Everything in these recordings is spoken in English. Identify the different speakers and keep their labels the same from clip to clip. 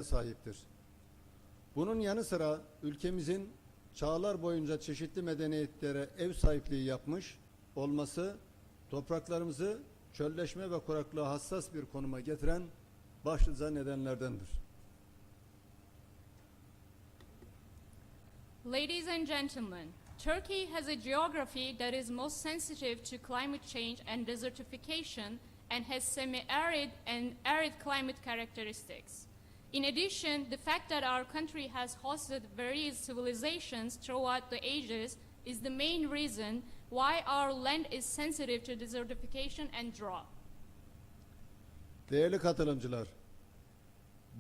Speaker 1: sahiptir. Bunun yanı sıra ülkemizin çağlar boyunca çeşitli medeniyetlere ev sahipliği yapmış olması topraklarımızı çölleşme ve kuraklığa hassas bir konuma getiren başlıca nedenlerdendir.
Speaker 2: Ladies and gentlemen, Turkey has a geography that is most sensitive to climate change and desertification and has semi-arid and arid climate characteristics. In addition, the fact that our country has hosted various civilizations throughout the ages is the main reason why our land is sensitive to desertification and drought.
Speaker 1: Değerli katılımcılar,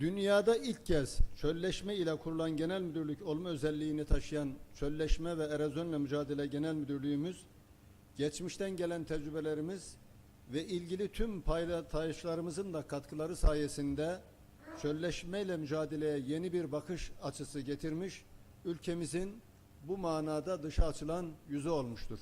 Speaker 1: dünyada ilk kez çölleşme ile kurulan genel müdürlük olma özelliğini taşıyan Çölleşme ve Erozyonla Mücadele Genel Müdürlüğümüz, geçmişten gelen tecrübelerimiz ve ilgili tüm paydaşlarımızın da katkıları sayesinde çölleşmeyle mücadeleye yeni bir bakış açısı getirmiş, ülkemizin bu manada dışa açılan yüzü olmuştur.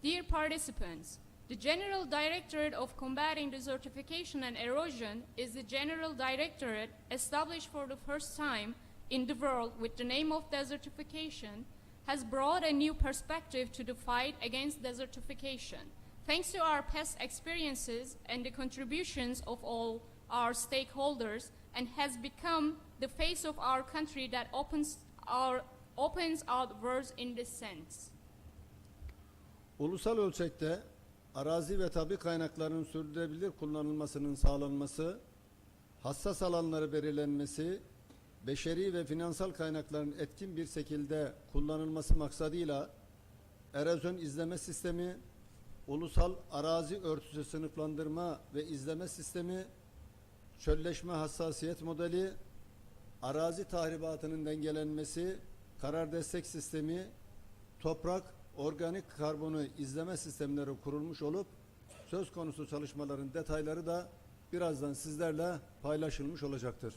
Speaker 2: Dear participants, the General Directorate of Combating Desertification and Erosion is the General Directorate established for the first time in the world with the name of desertification, has brought a new perspective to the fight against desertification. Thanks to our past experiences and the contributions of all our stakeholders, and has become the face of our country that opens out words in this sense.
Speaker 1: Ulusal ölçekte arazi ve tabi kaynaklarının sürdürülebilir kullanılmasının sağlanması, hassas alanları belirlenmesi, beşeri ve finansal kaynakların etkin bir şekilde kullanılması maksadıyla erozyon izleme sistemi, ulusal arazi örtüsü sınıflandırma ve izleme sistemi, çölleşme hassasiyet modeli, arazi tahribatının dengelenmesi, karar destek sistemi, toprak, organik karbonu izleme sistemleri kurulmuş olup söz konusu çalışmaların detayları da birazdan sizlerle paylaşılmış olacaktır.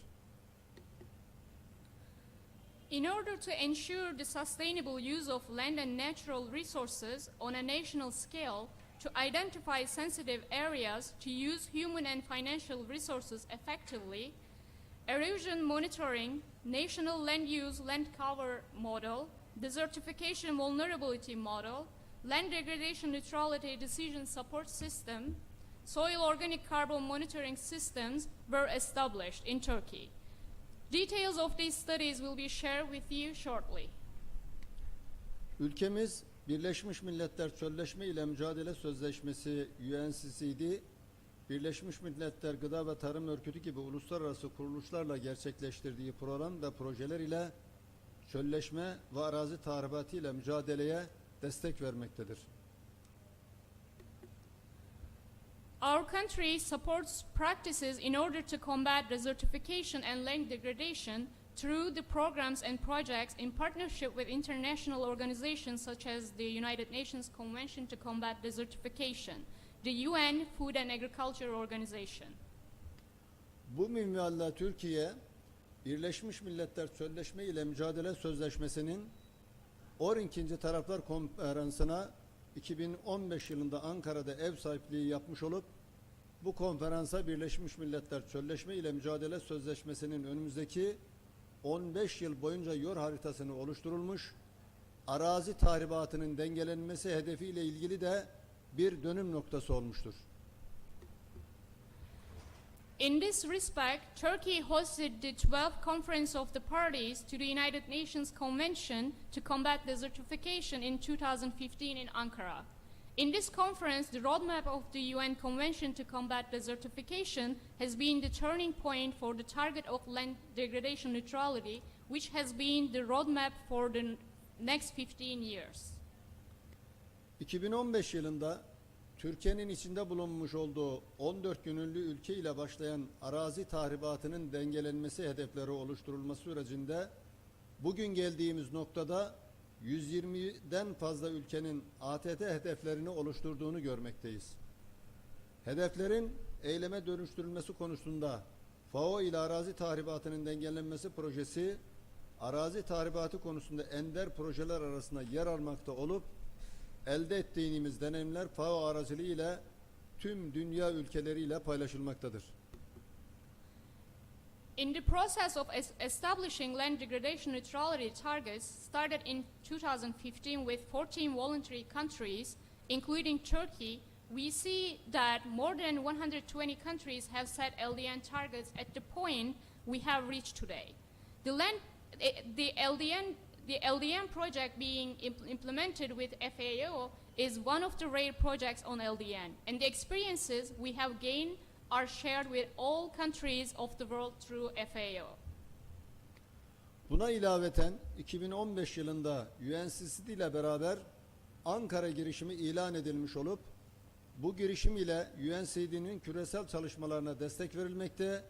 Speaker 2: In order to ensure the sustainable use of land and natural resources on a national scale, to identify sensitive areas to use human and financial resources effectively, erosion monitoring, national land use land cover model, desertification vulnerability model, land degradation neutrality decision support system, soil organic carbon monitoring systems were established in Turkey. Details of these studies will be shared with you shortly.
Speaker 1: Ülkemiz Birleşmiş Milletler Çölleşme ile Mücadele Sözleşmesi UNCCD, Birleşmiş Milletler Gıda ve Tarım Örgütü gibi uluslararası kuruluşlarla gerçekleştirdiği program ve projeler ile çölleşme ve arazi tahribatı ile mücadeleye destek vermektedir.
Speaker 2: Our country supports practices in order to combat desertification and land degradation through the programs and projects in partnership with international organizations such as the United Nations Convention to Combat Desertification, the UN Food and Agriculture Organization.
Speaker 1: Bu minvalla Türkiye, Birleşmiş Milletler Çölleşme ile Mücadele Sözleşmesi'nin 12. Taraflar Konferansı'na 2015 yılında Ankara'da ev sahipliği yapmış olup bu konferansa Birleşmiş Milletler Çölleşme ile Mücadele Sözleşmesi'nin önümüzdeki 15 yıl boyunca yol haritasını oluşturulmuş, arazi tahribatının dengelenmesi hedefiyle ilgili de bir dönüm noktası olmuştur.
Speaker 2: In this respect, Turkey hosted the 12th Conference of the Parties to the United Nations Convention to Combat Desertification in 2015 in Ankara. In this conference, the roadmap of the UN Convention to Combat Desertification has been the turning point for the target of land degradation neutrality, which has been the roadmap for the next 15 years.
Speaker 1: 2015 yılında Türkiye'nin içinde bulunmuş olduğu 14 gönüllü ülke ile başlayan arazi tahribatının dengelenmesi hedefleri oluşturulması sürecinde bugün geldiğimiz noktada 120'den fazla ülkenin ATT hedeflerini oluşturduğunu görmekteyiz. Hedeflerin eyleme dönüştürülmesi konusunda FAO ile arazi tahribatının dengelenmesi projesi, arazi tahribatı konusunda ender projeler arasında yer almakta olup elde ettiğimiz deneyimler FAO aracılığıyla tüm dünya ülkeleriyle paylaşılmaktadır.
Speaker 2: In the process of establishing land degradation neutrality targets started in 2015 with 14 voluntary countries, including Turkey, we see that more than 120 countries have set LDN targets at the point we have reached today. The LDN project being implemented with FAO is one of the rare projects on LDN, and the experiences we have gained are shared with all countries of the world through FAO.
Speaker 1: Buna ilaveten 2015 yılında UNCCD ile beraber Ankara girişimi ilan edilmiş olup bu girişim ile UNCCD'nin küresel çalışmalarına destek verilmekte,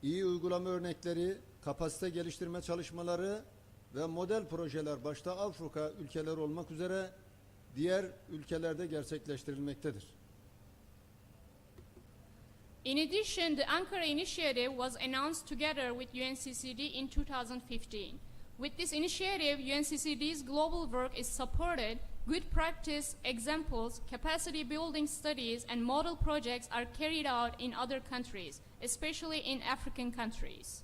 Speaker 1: iyi uygulama örnekleri, kapasite geliştirme çalışmaları ve model projeler başta Afrika ülkeleri olmak üzere diğer ülkelerde gerçekleştirilmektedir.
Speaker 2: In addition, the Ankara initiative was announced together with UNCCD in 2015. With this initiative, UNCCD's global work is supported, good practice examples, capacity building studies, and model projects are carried out in other countries, especially in African countries.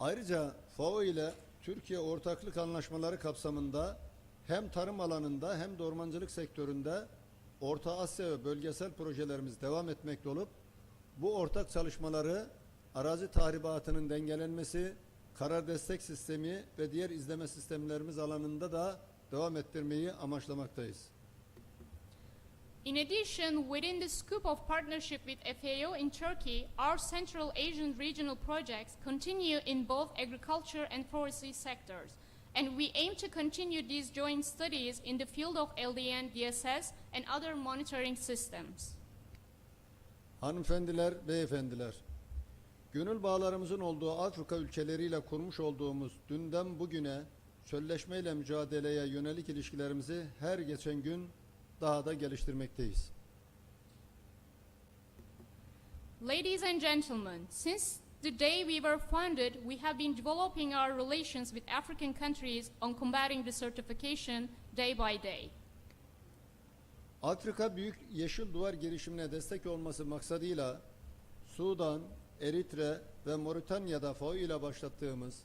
Speaker 1: Ayrıca FAO ile Türkiye ortaklık anlaşmaları kapsamında hem tarım alanında hem de ormancılık sektöründe Orta Asya ve bölgesel projelerimiz devam etmekte olup bu ortak çalışmaları arazi tahribatının dengelenmesi, karar destek sistemi ve diğer izleme sistemlerimiz alanında da devam ettirmeyi amaçlamaktayız.
Speaker 2: In addition, within the scope of partnership with FAO in Turkey, our Central Asian regional projects continue in both agriculture and forestry sectors. And we aim to continue these joint studies in the field of LDN, DSS, and other monitoring systems.
Speaker 1: Hanımefendiler, beyefendiler, gönül bağlarımızın olduğu Afrika ülkeleriyle kurmuş olduğumuz dünden bugüne çölleşmeyle mücadeleye yönelik ilişkilerimizi her geçen gün daha da geliştirmekteyiz.
Speaker 2: Ladies and gentlemen, since the day we were founded, we have been developing our relations with African countries on combating desertification day by day.
Speaker 1: Afrika Büyük Yeşil Duvar girişimine destek olması maksadıyla Sudan, Eritre ve Moritanya'da FAO ile başlattığımız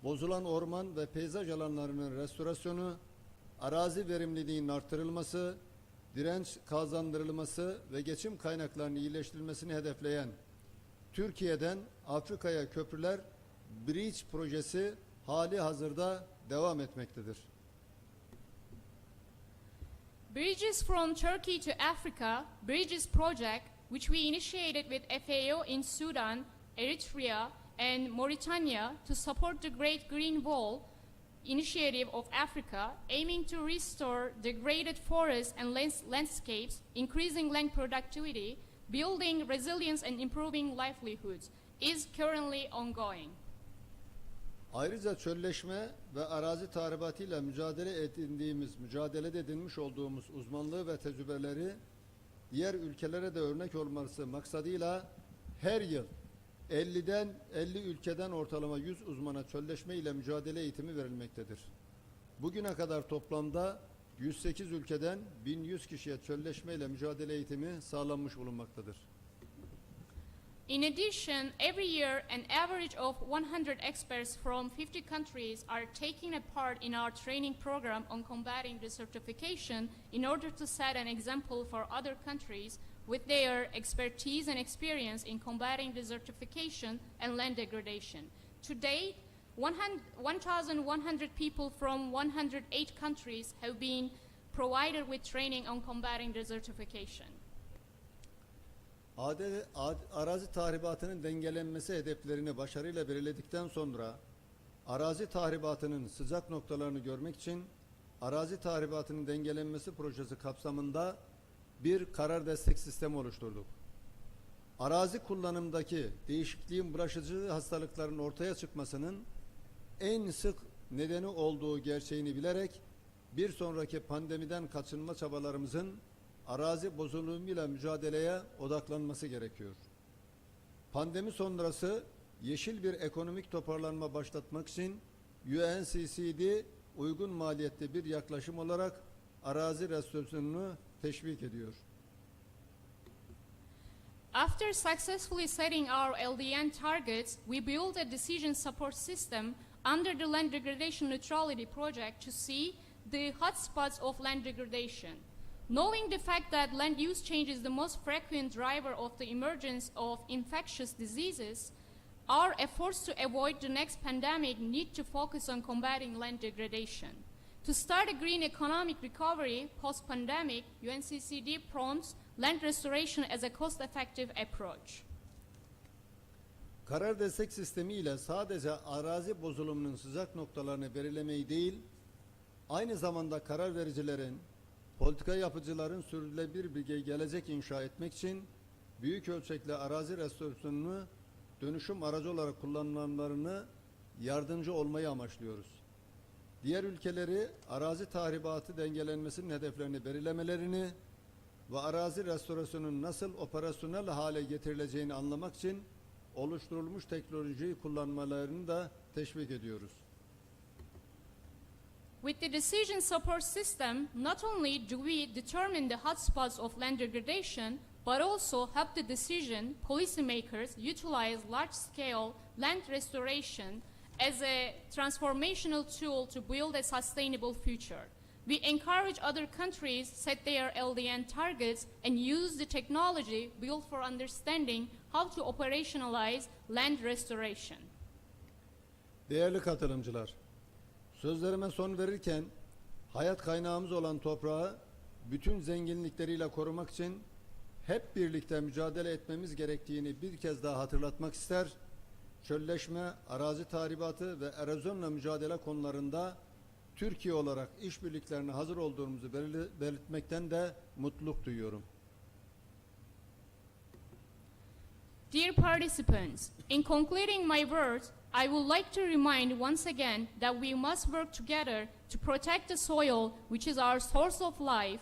Speaker 1: bozulan orman ve peyzaj alanlarının restorasyonu, arazi verimliliğinin artırılması, direnç kazandırılması ve geçim kaynaklarının iyileştirilmesini hedefleyen Türkiye'den Afrika'ya köprüler Bridge projesi hali hazırda devam etmektedir.
Speaker 2: Bridges from Turkey to Africa, Bridges project, which we initiated with FAO in Sudan, Eritrea, and Mauritania to support the Great Green Wall initiative of Africa, aiming to restore degraded forests and landscapes, increasing land productivity, building resilience and improving livelihoods, is currently ongoing.
Speaker 1: Ayrıca çölleşme ve arazi tahribatıyla mücadelede edinmiş olduğumuz uzmanlığı ve tecrübeleri diğer ülkelere de örnek olması maksadıyla her yıl 50 ülkeden ortalama 100 uzmana çölleşme ile mücadele eğitimi verilmektedir. Bugüne kadar toplamda 108 ülkeden 1100 kişiye çölleşme ile mücadele eğitimi sağlanmış bulunmaktadır.
Speaker 2: In addition, every year an average of 100 experts from 50 countries are taking a part in our training program on combating desertification in order to set an example for other countries with their expertise and experience in combating desertification and land degradation. To date, 1,100 people from 108 countries have been provided with training on combating desertification.
Speaker 1: Arazi tahribatının dengelenmesi hedeflerini başarıyla belirledikten sonra arazi tahribatının sıcak noktalarını görmek için arazi tahribatının dengelenmesi projesi kapsamında bir karar destek sistemi oluşturduk. Arazi kullanımdaki değişikliğin bulaşıcı hastalıkların ortaya çıkmasının en sık nedeni olduğu gerçeğini bilerek bir sonraki pandemiden kaçınma çabalarımızın arazi bozulumuyla mücadeleye odaklanması gerekiyor. Pandemi sonrası yeşil bir ekonomik toparlanma başlatmak için UNCCD uygun maliyetli bir yaklaşım olarak arazi restorasyonunu teşvik ediyor.
Speaker 2: After successfully setting our LDN targets, we built a decision support system under the Land Degradation Neutrality Project to see the hotspots of land degradation. Knowing the fact that land use change is the most frequent driver of the emergence of infectious diseases, our efforts to avoid the next pandemic need to focus on combating land degradation. To start a green economic recovery post-pandemic, UNCCD prompts land restoration as a cost-effective approach.
Speaker 1: Karar destek sistemi ile sadece arazi bozulumunun sıcak noktalarını belirlemeyi değil, aynı zamanda karar vericilerin, politika yapıcıların sürdürülebilir bir gelecek inşa etmek için büyük ölçekli arazi restorasyonunu dönüşüm aracı olarak kullanmalarını yardımcı olmayı amaçlıyoruz. Diğer ülkeleri arazi tahribatı dengelenmesinin hedeflerini belirlemelerini ve arazi restorasyonunun nasıl operasyonel hale getirileceğini anlamak için oluşturulmuş teknolojiyi kullanmalarını da teşvik ediyoruz.
Speaker 2: With the decision support system, not only do we determine the hotspots of land degradation, but also help the decision policymakers utilize large-scale land restoration as a transformational tool to build a sustainable future. We encourage other countries set their LDN targets and use the technology built for understanding how to operationalize land restoration.
Speaker 1: Değerli katılımcılar, sözlerime son verirken hayat kaynağımız olan toprağı bütün zenginlikleriyle korumak için hep birlikte mücadele etmemiz gerektiğini bir kez daha hatırlatmak ister. Çölleşme, arazi tahribatı ve erozyonla mücadele konularında Türkiye olarak işbirliklerine hazır olduğumuzu belirtmekten de mutluluk duyuyorum.
Speaker 2: Dear participants, in concluding my words, I would like to remind once again that we must work together to protect the soil, which is our source of life,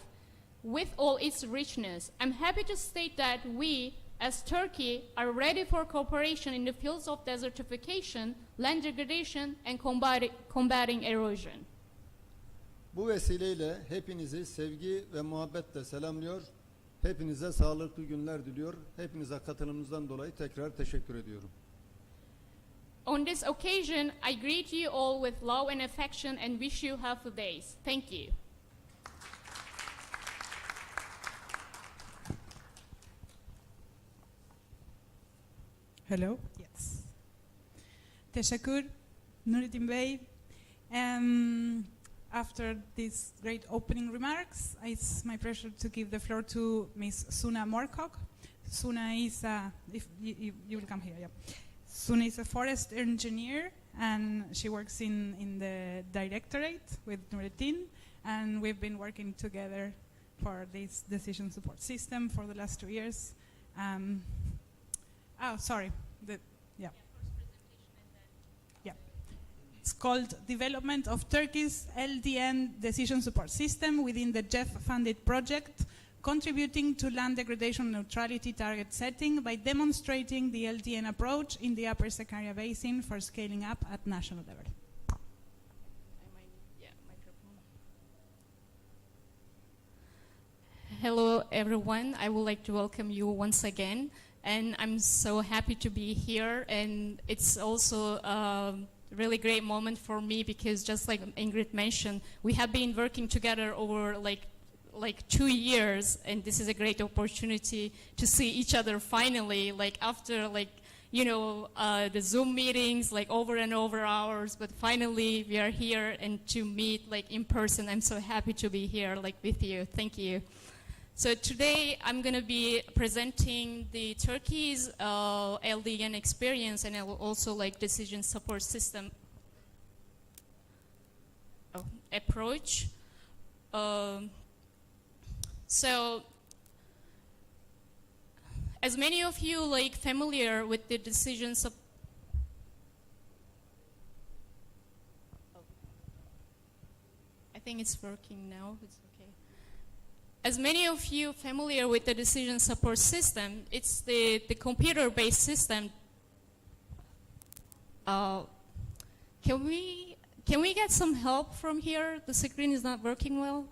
Speaker 2: with all its richness. I'm happy to state that we, as Turkey, are ready for cooperation in the fields of desertification, land degradation, and combating erosion.
Speaker 1: Bu vesileyle hepinizi sevgi ve muhabbetle selamlıyor. Hepinize sağlıklı günler diliyor. Hepinize katılımınızdan dolayı tekrar teşekkür ediyorum.
Speaker 2: On this occasion, I greet you all with love and affection and wish you healthy days. Thank you.
Speaker 3: Hello? Yes. Teşekkür, Nurettin Bey. After these great opening remarks, it's my pleasure to give the floor to Ms. Suna Morcock. Suna is if you will come here, yeah. Suna is a forest engineer, and she works in the directorate with Nurettin, and we've been working together for this decision support system for the last 2 years. Oh, sorry. Yeah. It's called Development of Turkey's LDN Decision Support System within the JEF-funded project, contributing to land degradation neutrality target setting by demonstrating the LDN approach in the Upper Sakarya Basin for scaling up at national level.
Speaker 2: Hello, everyone. I would like to welcome you once again. And I'm so happy to be here. And it's also a really great moment for me because just like Ingrid mentioned, we have been working together over like 2 years. And this is a great opportunity to see each other finally, like after the Zoom meetings, like over and over hours, but finally we are here and to meet like in person. I'm so happy to be here like with you. Thank you. So today I'm going to be presenting the Turkey's LDN experience and also like decision support system approach. So as many of you like familiar with the decision support, I think it's working now. It's okay. As many of you familiar with the decision support system, it's the computer-based system. Can we get some help from here? The screen is not working well.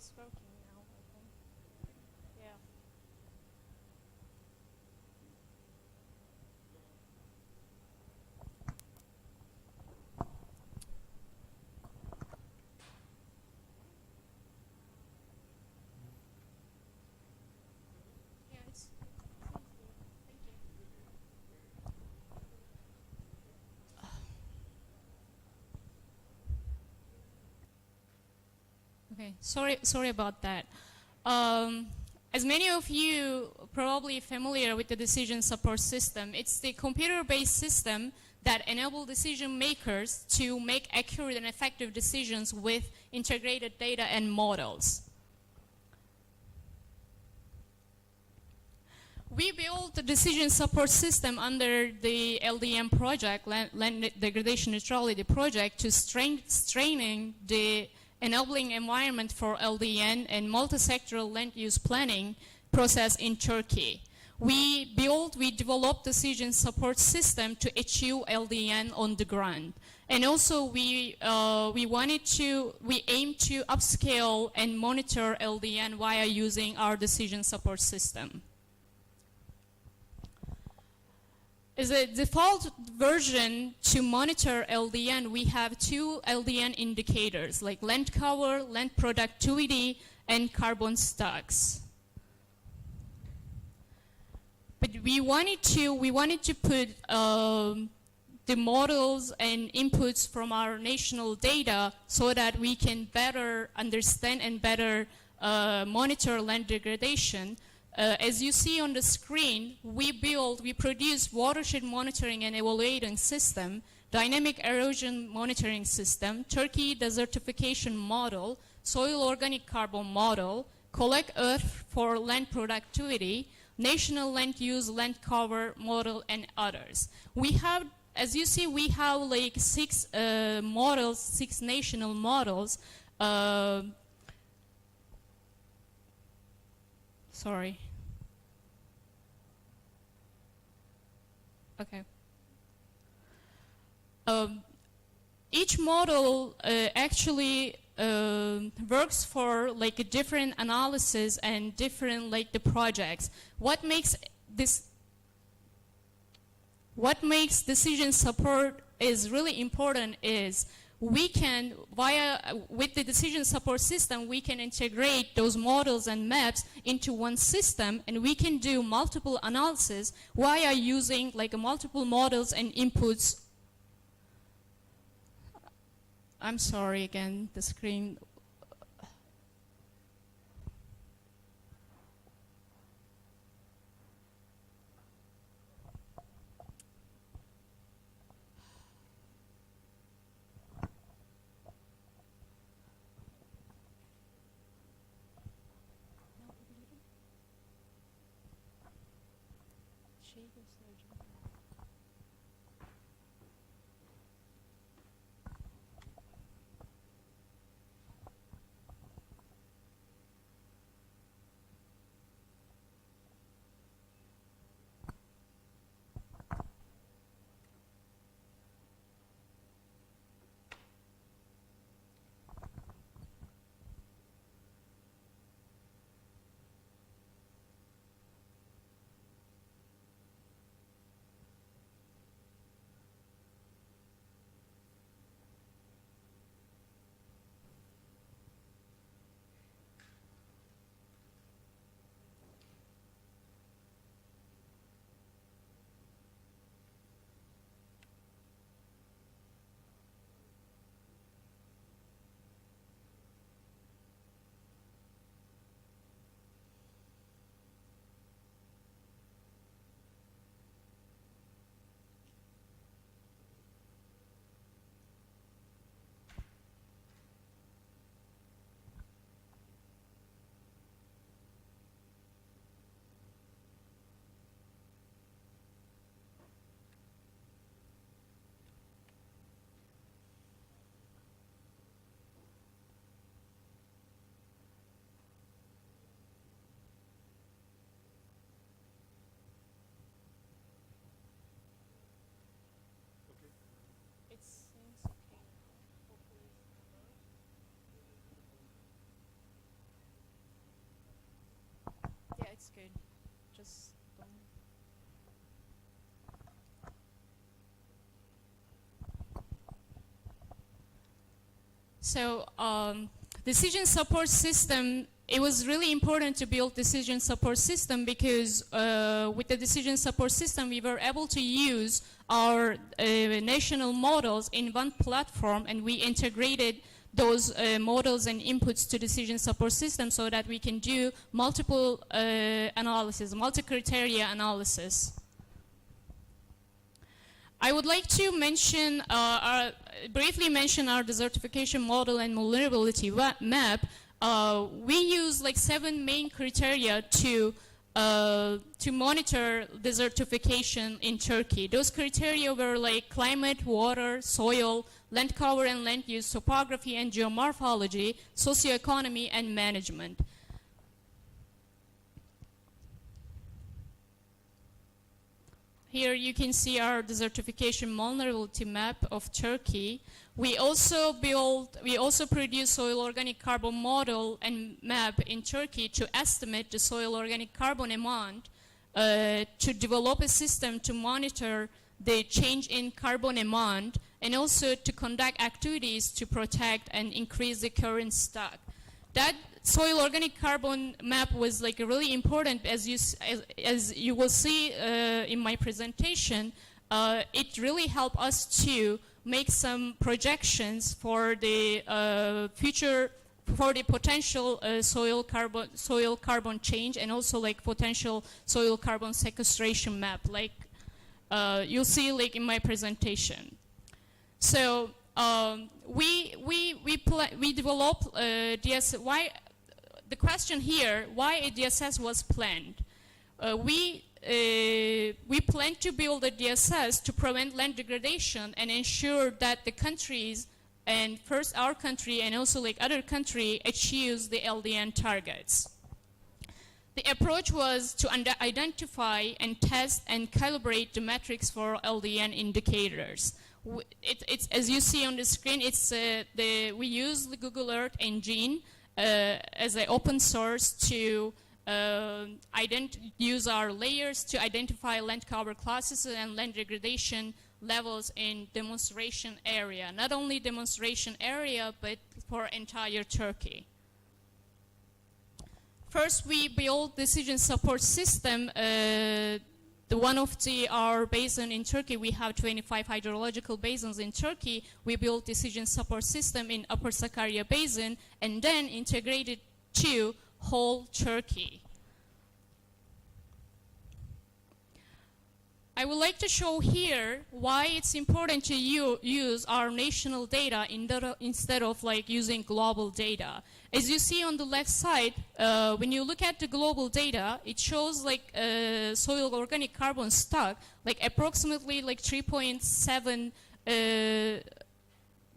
Speaker 2: it's working now, I think. Yeah. Yeah, it's thank you. Okay, sorry about that. Um, as many of you probably familiar with the decision support system, it's the computer-based system that enable decision makers to make accurate and effective decisions with integrated data and models. We built the decision support system under the LDN project, Land Degradation Neutrality project, to strengthening the enabling environment for LDN and multi-sectoral land use planning process in Turkey. We developed decision support system to achieve LDN on the ground. And also we aim to upscale and monitor LDN via using our decision support system. As a default version to monitor LDN, we have two LDN indicators like land cover, land productivity, and carbon stocks. But we wanted to put the models and inputs from our national data so that we can better understand and better monitor land degradation. As you see on the screen, we produce watershed monitoring and evaluating system, dynamic erosion monitoring system, Turkey desertification model, soil organic carbon model, collect earth for land productivity, national land use, land cover model, and others. We have, as you see, we have like six models, 6 national models. Sorry. Okay. Each model actually works for like a different analysis and different like the projects. What makes decision support is really important is we can, with the decision support system, we can integrate those models and maps into one system, and we can do multiple analysis via using like multiple models and inputs. I'm sorry again, the screen. it's good. Just don't. So decision support system, it was really important to build decision support system because with the decision support system we were able to use our national models in one platform, and we integrated those models and inputs to decision support system so that we can do multiple analysis, multi-criteria analysis. I would like to mention, briefly mention our desertification model and vulnerability map. We use like 7 main criteria to monitor desertification in Turkey. Those criteria were like climate, water, soil, land cover and land use, topography and geomorphology, socioeconomy and management. Here you can see our desertification vulnerability map of Turkey. We also produce soil organic carbon model and map in Turkey to estimate the soil organic carbon amount, to develop a system to monitor the change in carbon amount, and also to conduct activities to protect and increase the current stock. That soil organic carbon map was like really important, as you will see in my presentation. It really helped us to make some projections for the future, for the potential soil carbon change, and also like potential soil carbon sequestration map, like you'll see like in my presentation. So we developed DSS. Why the question here? Why a DSS was planned? We planned to build a DSS to prevent land degradation and ensure that the countries, and first our country and also like other country, achieves the LDN targets. The approach was to identify and test and calibrate the metrics for LDN indicators. It's as you see on the screen. It's we use the Google Earth engine as an open source to use our layers to identify land cover classes and land degradation levels in demonstration area. Not only demonstration area, but for entire Turkey. First, we built decision support system. One of our basin in Turkey, we have 25 hydrological basins in Turkey. We built decision support system in Upper Sakarya Basin and then integrated to whole Turkey. I would like to show here why it's important to use our national data instead of like using global data. As you see on the left side, when you look at the global data, it shows like soil organic carbon stock, like approximately like 3.7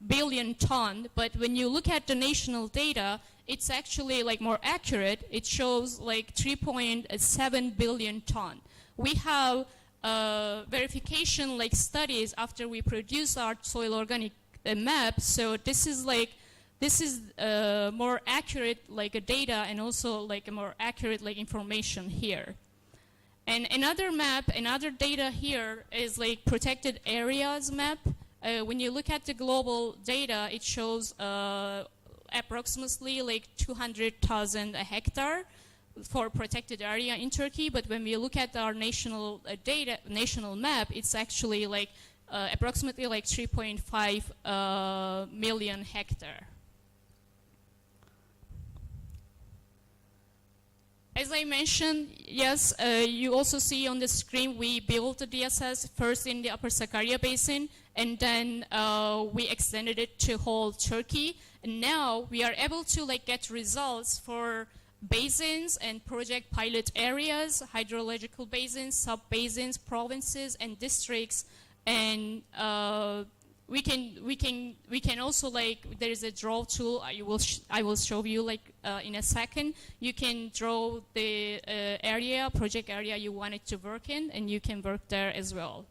Speaker 2: billion ton. But when you look at the national data, it's actually like more accurate. It shows like 3.7 billion ton. We have verification like studies after we produce our soil organic map. So this is more accurate like a data, and also like a more accurate like information here. And another map, another data here is like protected areas map. When you look at the global data, it shows approximately like 200,000 hectare for protected area in Turkey. But when we look at our national data, national map, it's actually like approximately like 3.5 million hectare. As I mentioned, yes, you also see on the screen we built the DSS first in the Upper Sakarya Basin, and then we extended it to whole Turkey. And now we are able to like get results for basins and project pilot areas, hydrological basins, sub-basins, provinces, and districts. And we can also like, there is a draw tool. I will show you like in a second. You can draw the area, project area you want it to work in, and you can work there as well.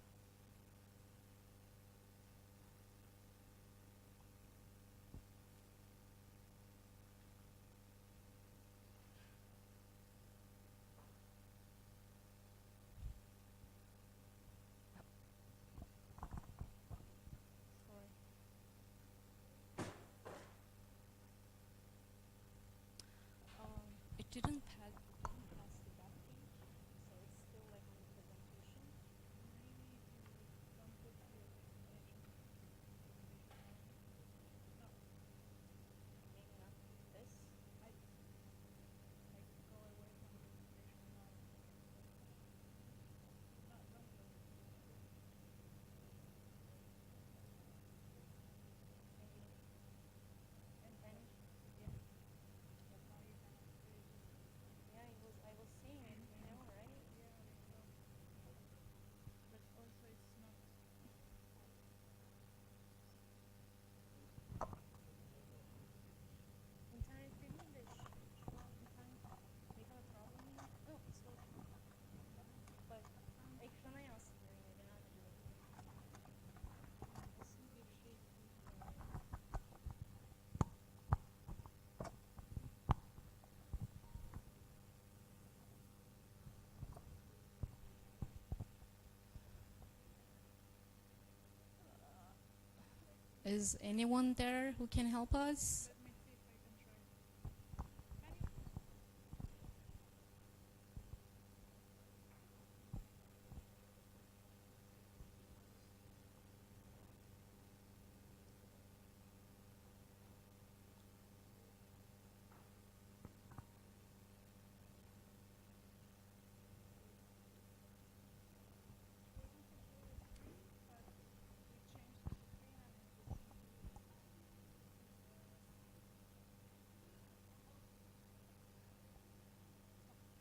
Speaker 2: Is anyone there who can help us?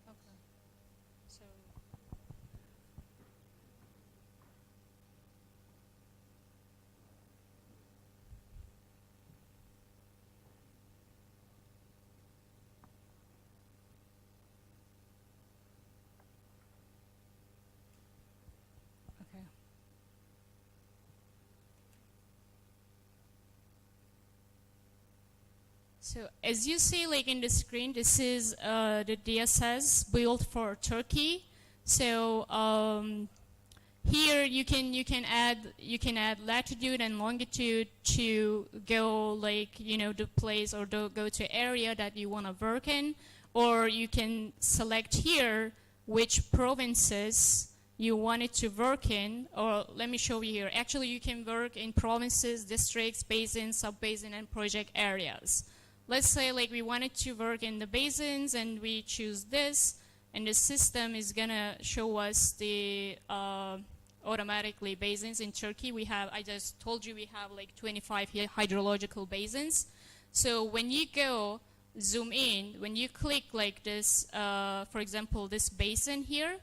Speaker 2: Okay. So okay. So as you see, like in the screen, this is the DSS built for Turkey. So here you can add latitude and longitude to go like the place or go to area that you want to work in, or you can select here which provinces you want it to work in, or let me show you here. Actually, you can work in provinces, districts, basins, sub-basin, and project areas. Let's say like we wanted to work in the basins and we choose this, and the system is gonna show us the automatically basins in Turkey. I just told you we have like 25 hydrological basins. So when you go zoom in, when you click like this, for example, this basin here,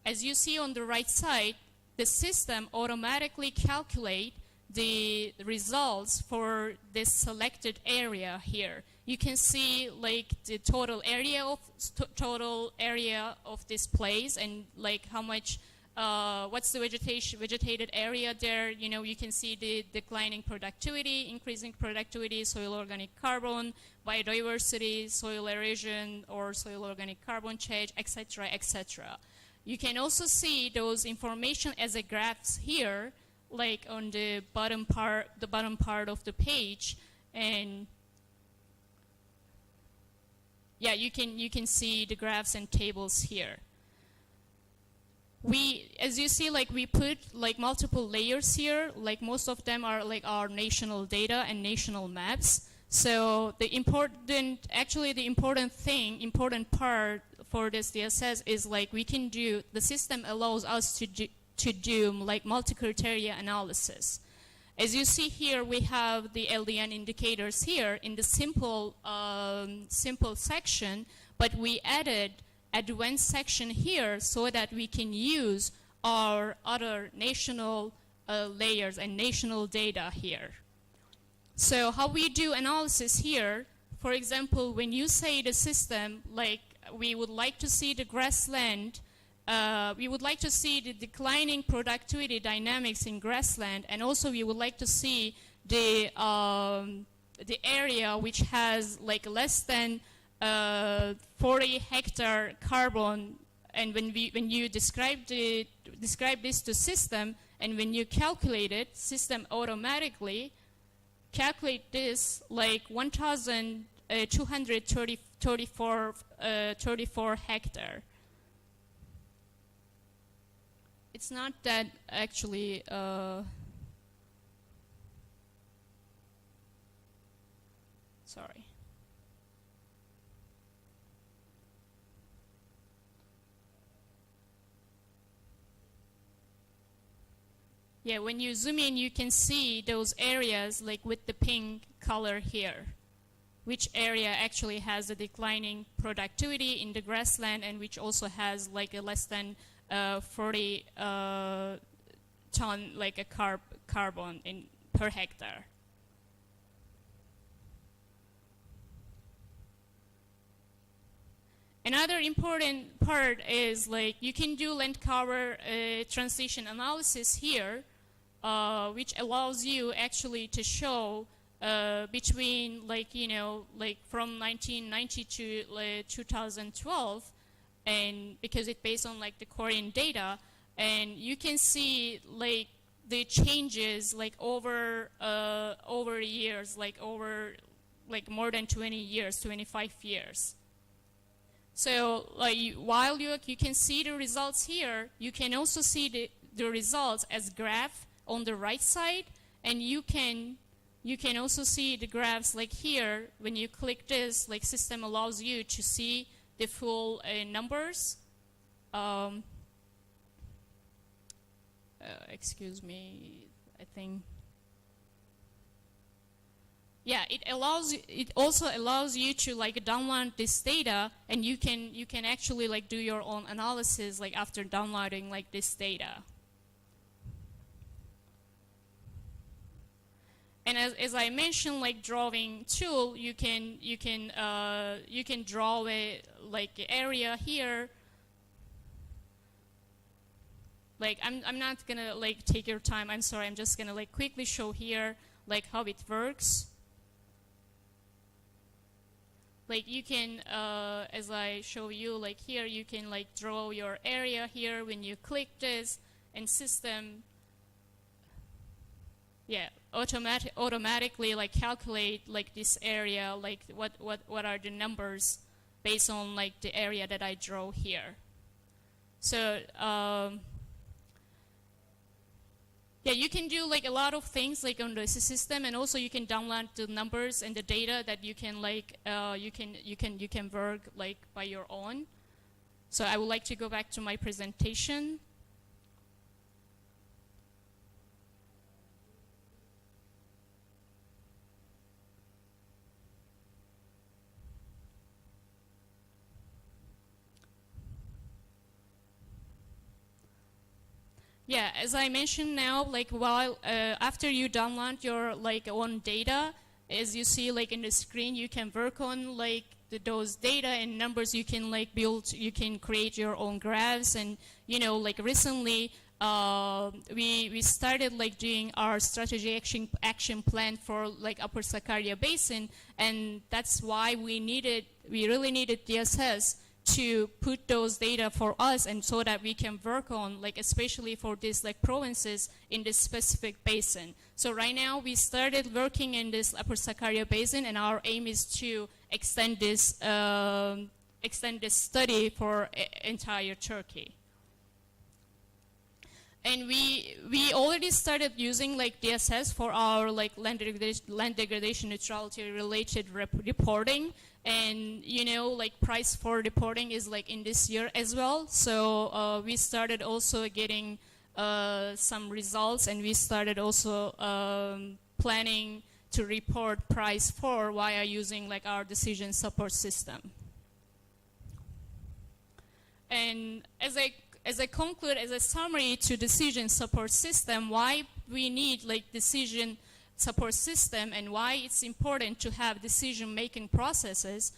Speaker 2: as you see on the right side, the system automatically calculate the results for this selected area here. You can see like the total area of this place, and like how much what's the vegetated area there. You can see the declining productivity, increasing productivity, soil organic carbon, biodiversity, soil erosion or soil organic carbon change, etc., etc. You can also see those information as a graphs here, like on the bottom part of the page, and yeah, you can see the graphs and tables here. As you see, like we put like multiple layers here, like most of them are like our national data and national maps. So the important part for this DSS is like the system allows us to do like multi-criteria analysis. As you see here, we have the LDN indicators here in the simple section, but we added advanced section here so that we can use our other national layers and national data here. So how we do analysis here, for example, when you say the system, like we would like to see the grassland, we would like to see the declining productivity dynamics in grassland, and also we would like to see the area which has like less than 40 hectare carbon. And when you describe this to system, and when you calculate it, system automatically calculate this like 1,234 hectare. It's not that actually. Sorry. Yeah, when you zoom in, you can see those areas like with the pink color here. Which area actually has a declining productivity in the grassland, and which also has like a less than 40 ton like a carbon per hectare. Another important part is like you can do land cover transition analysis here, which allows you actually to show between like from 1990 to 2012, and because it's based on like the Korean data, and you can see like the changes like over years, like over like more than 20 years, 25 years. So like while you can see the results here, you can also see the results as graph on the right side, and you can also see the graphs like here. When you click this, like system allows you to see the full numbers. Excuse me, I think. Yeah, it also allows you to like download this data, and you can actually like do your own analysis like after downloading like this data. And as I mentioned, like drawing tool, you can draw a like area here. Like I'm not gonna like take your time. I'm sorry. I'm just gonna like quickly show here like how it works. Like you can, as I show you, like here you can like draw your area here when you click this, and system, yeah, automatically like calculate like this area, like what are the numbers based on like the area that I draw here. So yeah, you can do like a lot of things like on the system, and also you can download the numbers and the data that you can like you can work like by your own. So I would like to go back to my presentation. Yeah, as I mentioned now, like while after you download your like own data, as you see like in the screen, you can work on like those data and numbers. You can like build, you can create your own graphs, and you know like recently we started like doing our strategy action plan for like Upper Sakarya Basin, and that's why we really needed DSS to put those data for us, and so that we can work on like especially for these like provinces in this specific basin. So right now we started working in this Upper Sakarya Basin, and our aim is to extend this study for entire Turkey. And we already started using like DSS for our like land degradation neutrality related reporting, and you know like price for reporting is like in this year as well. So we started also getting some results, and we started also planning to report price for via using like our decision support system. And as I conclude, as a summary to decision support system, why we need like decision support system and why it's important to have decision-making processes,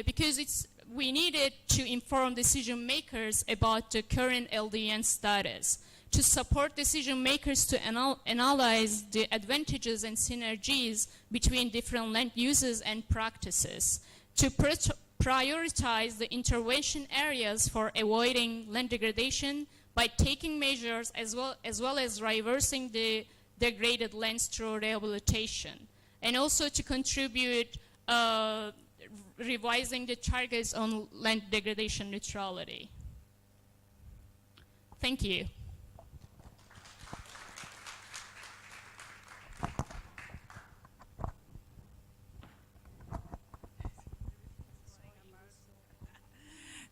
Speaker 2: because we need it to inform decision makers about the current LDN status, to support decision makers to analyze the advantages and synergies between different land uses and practices, to prioritize the intervention areas for avoiding land degradation by taking measures as well as reversing the degraded lands through rehabilitation, and also to contribute revising the targets on land degradation neutrality. Thank you.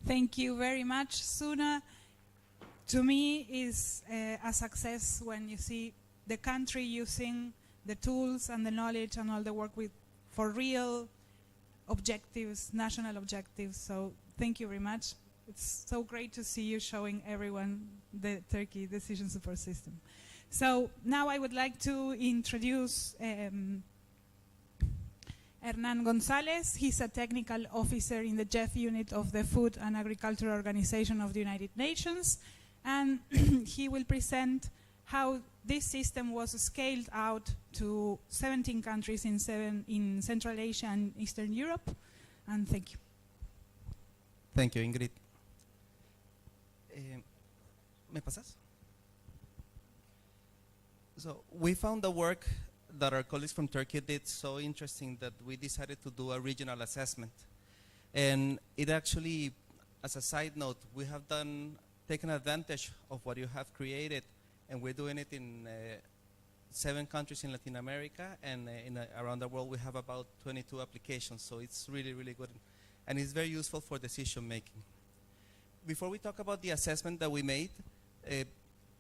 Speaker 3: Thank you very much, Suna. To me, is a success when you see the country using the tools and the knowledge and all the work for real objectives, national objectives. So thank you very much. It's so great to see you showing everyone the Turkey decision support system. So now I would like to introduce Hernan Gonzalez. He's a technical officer in the JEF unit of the Food and Agriculture Organization of the United Nations, and he will present how this system was scaled out to 17 countries in Central Asia and Eastern Europe. And thank you.
Speaker 4: Thank you, Ingrid. ¿Me pasas? So we found the work that our colleagues from Turkey did so interesting that we decided to do a regional assessment. And it actually, as a side note, we have taken advantage of what you have created, and we're doing it in 7 countries in Latin America, and around the world we have about 22 applications, so it's really, really good. And it's very useful for decision making. Before we talk about the assessment that we made,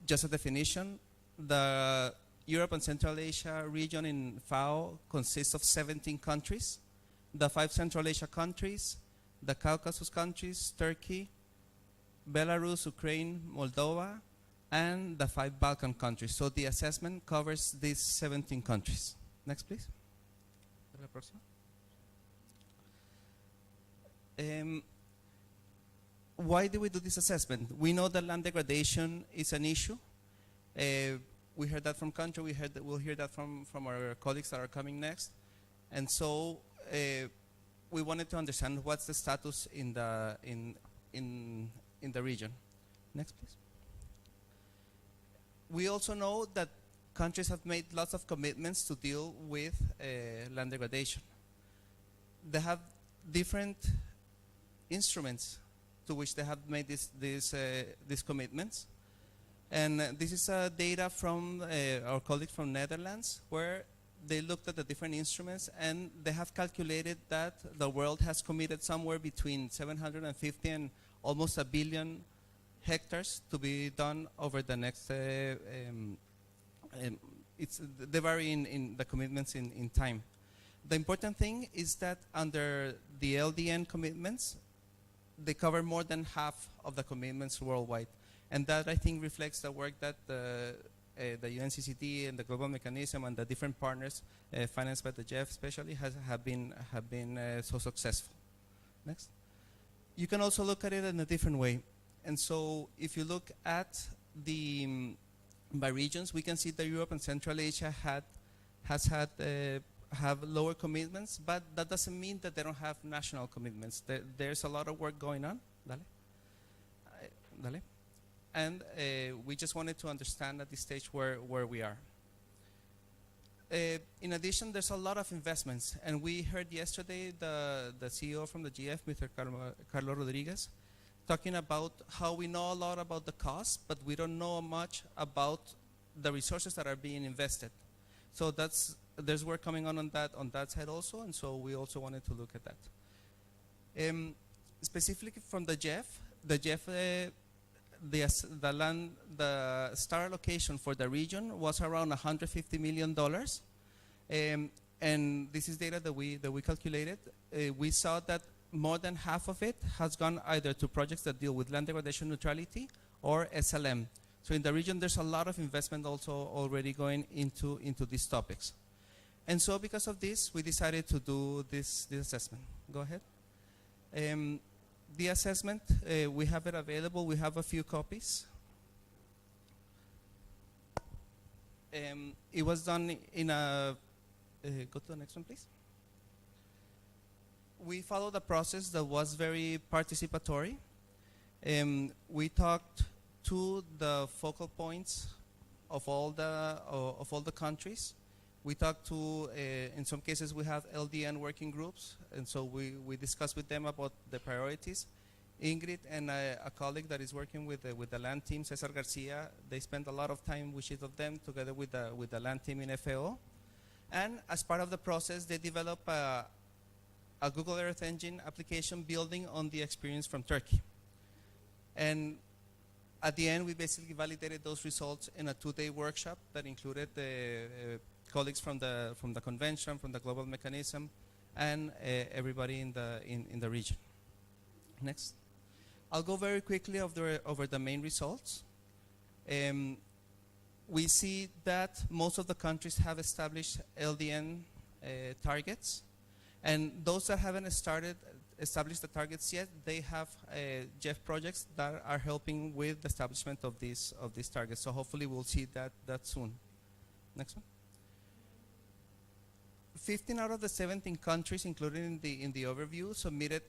Speaker 4: just a definition, the Europe and Central Asia region in FAO consists of 17 countries. The 5 Central Asia countries, the Caucasus countries, Turkey, Belarus, Ukraine, Moldova, and the 5 Balkan countries. So the assessment covers these 17 countries. Next, please. Why do we do this assessment? We know that land degradation is an issue. We heard that from country. We'll hear that from our colleagues that are coming next. And so we wanted to understand what's the status in the region. Next, please. We also know that countries have made lots of commitments to deal with land degradation. They have different instruments to which they have made these commitments. And this is data from our colleagues from Netherlands, where they looked at the different instruments, and they have calculated that the world has committed somewhere between 750 and almost 1 billion hectares to be done over the next, they vary in the commitments in time. The important thing is that under the LDN commitments, they cover more than half of the commitments worldwide. And that, I think, reflects the work that the UNCCD and the global mechanism and the different partners, financed by the GEF especially, have been so successful. Next. You can also look at it in a different way. And so if you look at by regions, we can see that Europe and Central Asia have lower commitments, but that doesn't mean that they don't have national commitments. There's a lot of work going on. Dale. And we just wanted to understand at this stage where we are. In addition, there's a lot of investments, and we heard yesterday the CEO from the GF, Mr. Carlos Rodriguez, talking about how we know a lot about the cost, but we don't know much about the resources that are being invested. So there's work coming on that side also, and so we also wanted to look at that. Specifically from the GEF, the star allocation for the region was around $150 million, and this is data that we calculated. We saw that more than half of it has gone either to projects that deal with land degradation neutrality or SLM. So in the region, there's a lot of investment also already going into these topics. And so because of this, we decided to do this assessment. Go ahead. The assessment, we have it available. We have a few copies. It was done in a, go to the next one, please. We followed a process that was very participatory. We talked to the focal points of all the countries. We talked to, in some cases, we have LDN working groups, and so we discussed with them about the priorities. Ingrid and a colleague that is working with the land team, Cesar Garcia, they spent a lot of time with each of them together with the land team in FAO. And as part of the process, they developed a Google Earth Engine application building on the experience from Turkey. And at the end, we basically validated those results in a 2-day workshop that included the colleagues from the convention, from the global mechanism, and everybody in the region. Next. I'll go very quickly over the main results. We see that most of the countries have established LDN targets, and those that haven't established the targets yet, they have GEF projects that are helping with the establishment of these targets. So hopefully we'll see that soon. Next one. 15 out of the 17 countries included in the overview submitted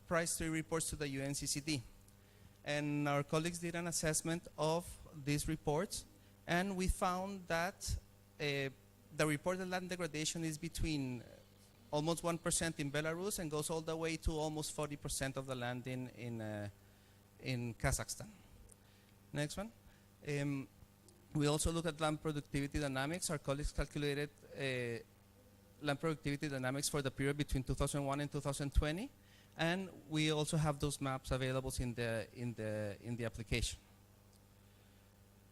Speaker 4: price 3 reports to the UNCCD. And our colleagues did an assessment of these reports, And we found that the reported land degradation is between almost 1% in Belarus and goes all the way to almost 40% of the land in Kazakhstan. Next one. We also look at land productivity dynamics. Our colleagues calculated land productivity dynamics for the period between 2001 and 2020, and we also have those maps available in the application.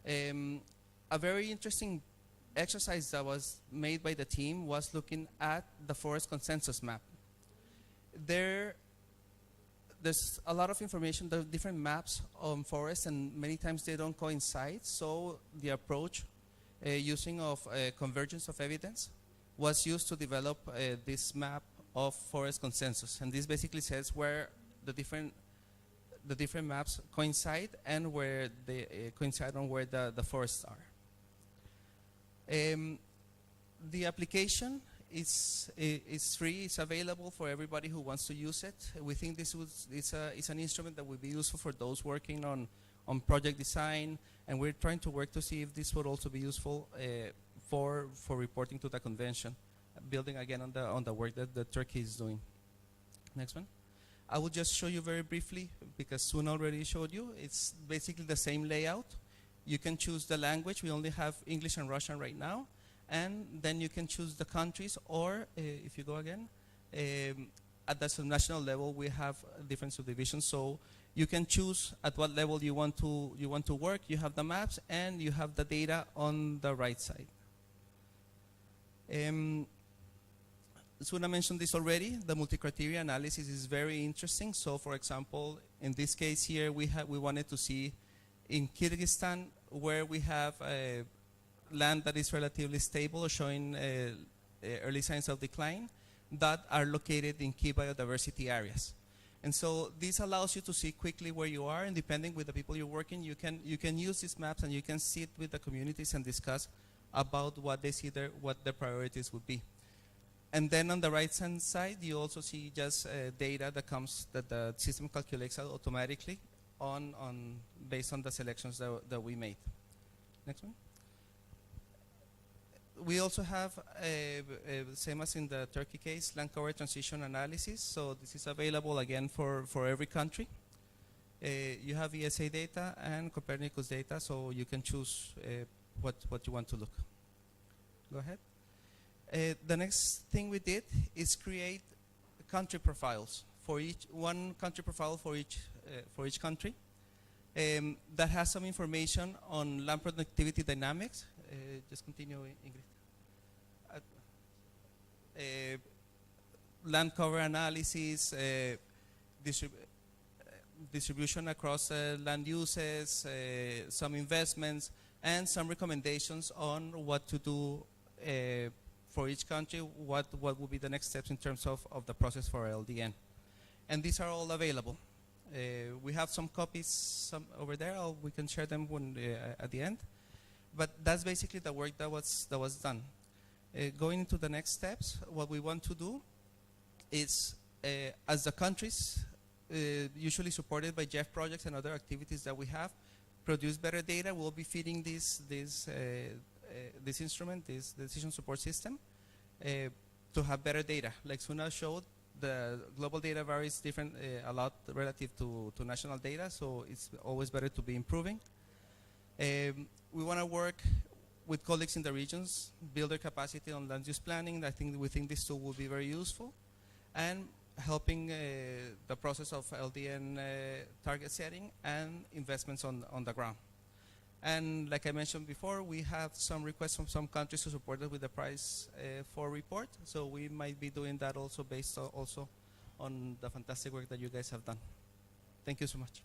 Speaker 4: A very interesting exercise that was made by the team was looking at the forest consensus map. There's a lot of information, there are different maps on forests, and many times they don't coincide. So the approach using of convergence of evidence was used to develop this map of forest consensus. And this basically says where the different maps coincide and where they coincide on where the forests are. The application is free. It's available for everybody who wants to use it. We think this is an instrument that would be useful for those working on project design, and we're trying to work to see if this would also be useful for reporting to the convention, building again on the work that Turkey is doing. Next one. I will just show you very briefly because Sun already showed you. It's basically the same layout. You can choose the language. We only have English and Russian right now. And then you can choose the countries, or if you go again, at the national level, we have different subdivisions. So you can choose at what level you want to work. You have the maps, and you have the data on the right side. Suna mentioned this already. The multi-criteria analysis is very interesting. So, for example, in this case here, we wanted to see in Kyrgyzstan where we have land that is relatively stable or showing early signs of decline that are located in key biodiversity areas. And so this allows you to see quickly where you are, and depending with the people you're working, you can use these maps and you can sit with the communities and discuss about what they see there, what their priorities would be. And then on the right-hand side, you also see just data that the system calculates automatically based on the selections that we made. Next one. We also have, same as in the Turkey case, land cover transition analysis. So this is available again for every country. You have ESA data and Copernicus data, so you can choose what you want to look. Go ahead. The next thing we did is create country profiles for one country profile for each country that has some information on land productivity dynamics. Just continue, Ingrid. Land cover analysis, distribution across land uses, some investments, and some recommendations on what to do for each country, what would be the next steps in terms of the process for LDN. And these are all available. We have some copies over there, or we can share them at the end. But that's basically the work that was done. Going into the next steps, what we want to do is, as the countries, usually supported by JEF projects and other activities that we have, produce better data, we'll be feeding this instrument, this decision support system, to have better data. Like Suna showed, the global data varies a lot relative to national data, so it's always better to be improving. We want to work with colleagues in the regions, build their capacity on land use planning. We think this tool will be very useful, and helping the process of LDN target setting and investments on the ground. And like I mentioned before, we have some requests from some countries to support us with the price for report. So we might be doing that also based also on the fantastic work that you guys have done. Thank you so much.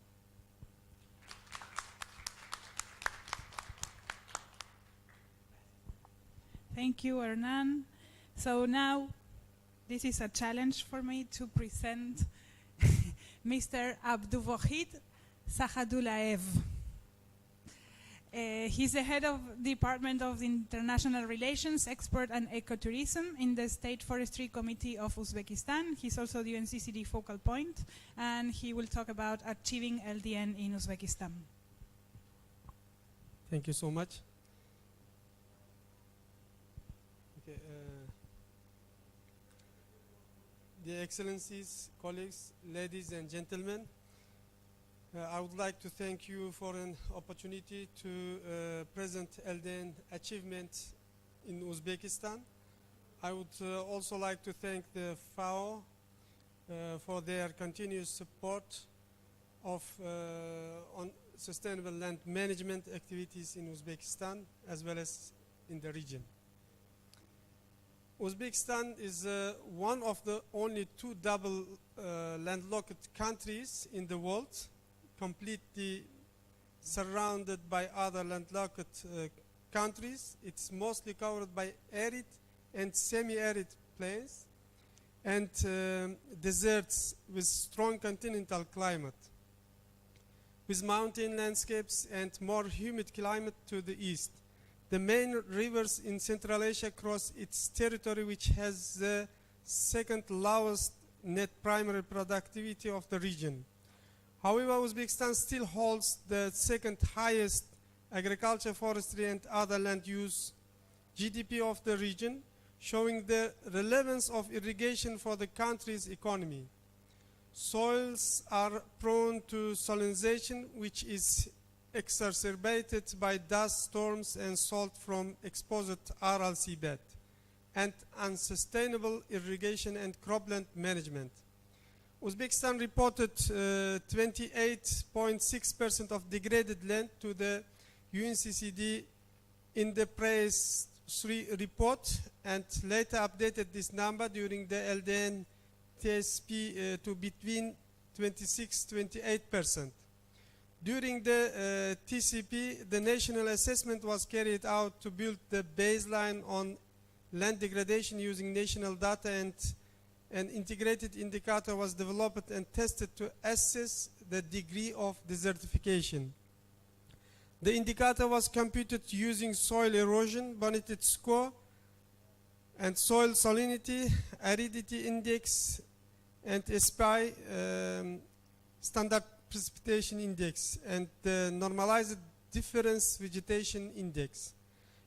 Speaker 3: Thank you, Hernan. So now, this is a challenge for me to present Mr. Abdulwahid Sahadulaev. He's the head of Department of International Relations, Export and Ecotourism in the State Forestry Committee of Uzbekistan. He's also the UNCCD focal point, and he will talk about achieving LDN in Uzbekistan.
Speaker 5: Thank you so much. the Excellencies, colleagues, ladies and gentlemen. I would like to thank you for an opportunity to present LDN achievement in Uzbekistan. I would also like to thank the FAO for their continuous support of on sustainable land management activities in Uzbekistan as well as in the region. Uzbekistan is one of the only two double landlocked countries in the world, completely surrounded by other landlocked countries. It's mostly covered by arid and semi-arid plains and deserts with strong continental climate, with mountain landscapes and more humid climate to the east. The main rivers in Central Asia cross its territory, which has the second lowest net primary productivity of the region. However, Uzbekistan still holds the second highest agriculture, forestry and other land use GDP of the region, showing the relevance of irrigation for the country's economy. Soils are prone to salinization, which is exacerbated by dust storms and salt from exposed Aral seabed, and unsustainable irrigation and cropland management. Uzbekistan reported 28.6% of degraded land to the UNCCD in the Praise 3 report, and later updated this number during the LDN TSP to between 26-28%. During the TCP, the national assessment was carried out to build the baseline on land degradation using national data, and an integrated indicator was developed and tested to assess the degree of desertification. The indicator was computed using soil erosion, bonity score, and soil salinity, aridity index, and SPI, standard precipitation index, and the normalized difference vegetation index.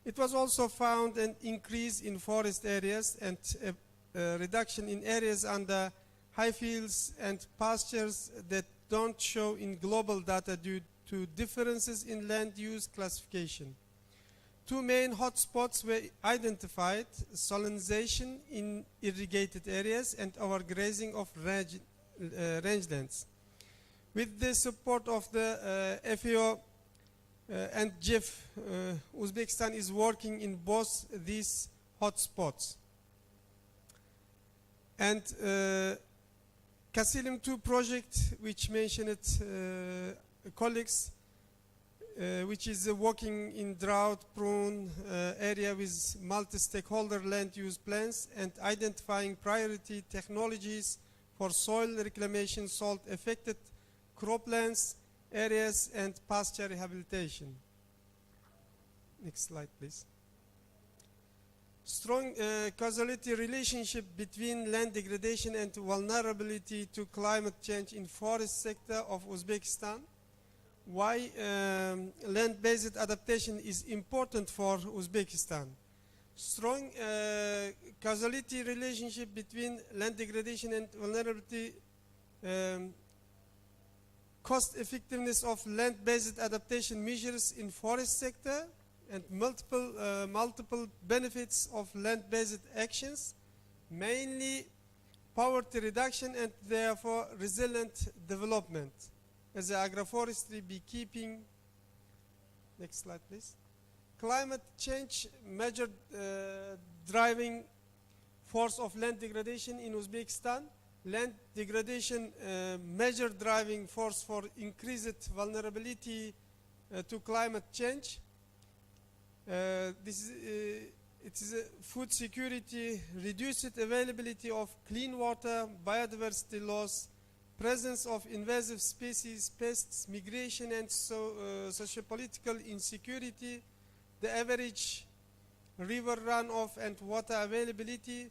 Speaker 5: It was also found an increase in forest areas and a reduction in areas under high fields and pastures that don't show in global data due to differences in land use classification. Two main hotspots were identified: salinization in irrigated areas and overgrazing of rangelands. With the support of the FAO and GEF, Uzbekistan is working in both these hotspots. And Kasilim 2 project, which mentioned colleagues, which is working in drought-prone area with multi-stakeholder land use plans and identifying priority technologies for soil reclamation, salt-affected croplands areas, and pasture rehabilitation. Next slide, please. Strong causality relationship between land degradation and vulnerability to climate change in forest sector of Uzbekistan. Why land-based adaptation is important for Uzbekistan. Strong causality relationship between land degradation and vulnerability, cost effectiveness of land-based adaptation measures in forest sector, and multiple benefits of land-based actions, mainly poverty reduction and therefore resilient development, as agroforestry, beekeeping. Next slide, please. Climate change, major driving force of land degradation in Uzbekistan. Land degradation, major driving force for increased vulnerability to climate change. It is food security, reduced availability of clean water, biodiversity loss, presence of invasive species, pests, migration, and socio-political insecurity, the average river runoff and water availability,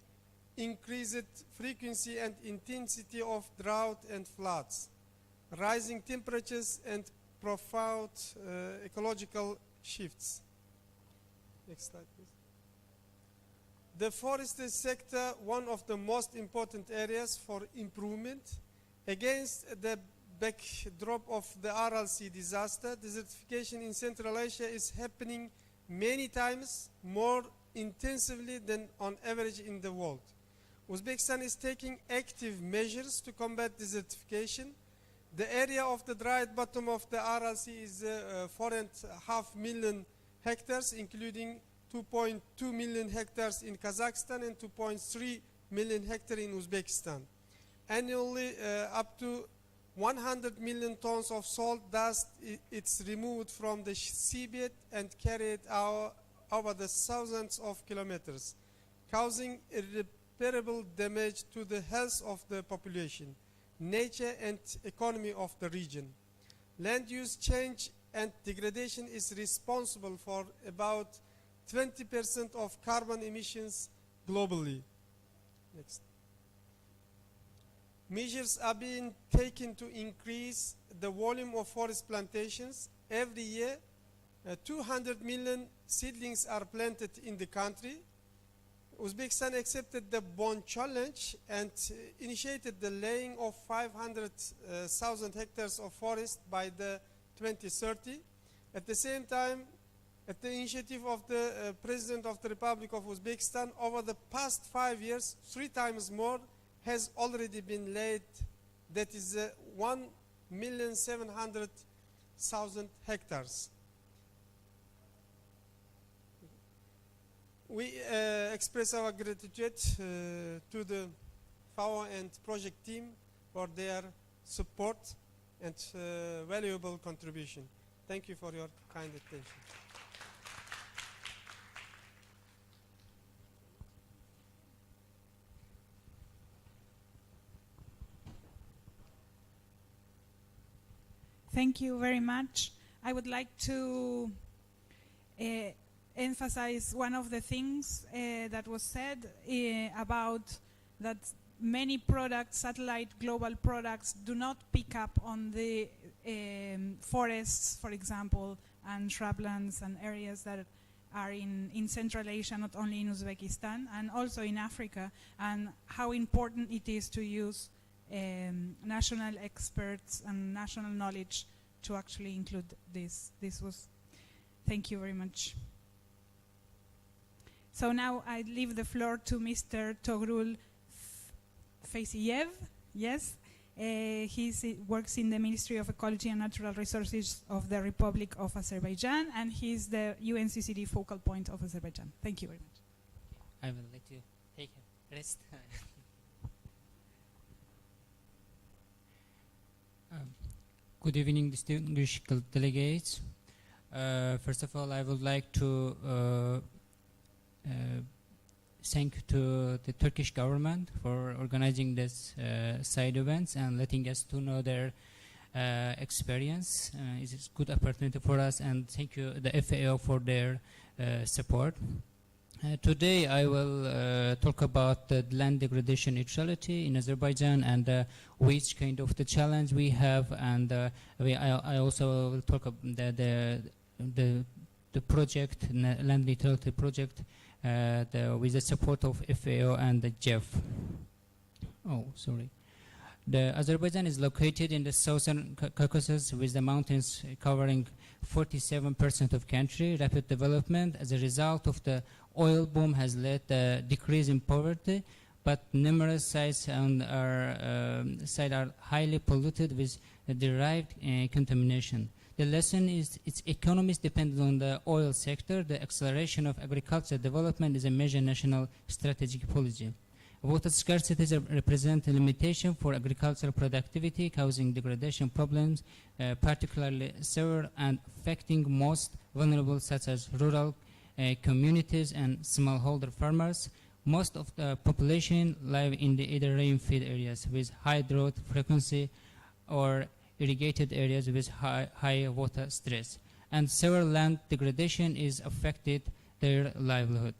Speaker 5: increased frequency and intensity of drought and floods, rising temperatures, and profound ecological shifts. Next slide, please. the forestry sector one of the most important areas for improvement. Against the backdrop of the Aral Sea disaster, desertification in Central Asia is happening many times more intensively than on average in the world. Uzbekistan is taking active measures to combat desertification. The area of the dried bottom of the Aral Sea is 4.5 million hectares, including 2.2 million hectares in Kazakhstan and 2.3 million hectares in Uzbekistan. Annually, up to 100 million tons of salt dust it's removed from the seabed and carried over the thousands of kilometers, causing irreparable damage to the health of the population, nature and economy of the region. Land use change and degradation is responsible for about 20% of carbon emissions globally. Next. Measures are being taken to increase the volume of forest plantations. Every year, 200 million seedlings are planted in the country. Uzbekistan accepted the bond challenge and initiated the laying of 500,000 hectares of forest by the 2030. At the same time, at the initiative of the President of the Republic of Uzbekistan, over the past 5 years, 3 times more has already been laid. That is 1,700,000 hectares. We express our gratitude to the FAO and project team for their support and valuable contribution. Thank you for your kind attention.
Speaker 3: Thank you very much. I would like to emphasize one of the things that was said about that many products, satellite global products, do not pick up on the forests, for example, and shrublands and areas that are in Central Asia, not only in Uzbekistan, and also in Africa, and how important it is to use national experts and national knowledge to actually include this. Thank you very much. So now I leave the floor to Mr. Togrul Feisiyev. Yes, he works in the Ministry of Ecology and Natural Resources of the Republic of Azerbaijan, and he's the UNCCD focal point of Azerbaijan. Thank you very much.
Speaker 6: I will let you take a rest. Good evening, distinguished delegates. First of all, I would like to thank to the Turkish government for organizing this side events and letting us to know their experience. It's a good opportunity for us, and thank you the FAO for their support. Today I will talk about the land degradation neutrality in Azerbaijan and which kind of the challenge we have, and I also will talk about the project, land neutrality project, with the support of FAO and the JEF. Oh, sorry. The Azerbaijan is located in the southern Caucasus, with the mountains covering 47% of country. Rapid development as a result of the oil boom has led to decrease in poverty, but numerous sites are highly polluted with derived contamination. The lesson is its economy is dependent on the oil sector. The acceleration of agricultural development is a major national strategic policy. Water scarcity represents a limitation for agricultural productivity, causing degradation problems, particularly severe and affecting most vulnerable, such as rural communities and smallholder farmers. Most of the population live in the either rain-fed areas with high drought frequency or irrigated areas with high water stress, and severe land degradation is affected their livelihood.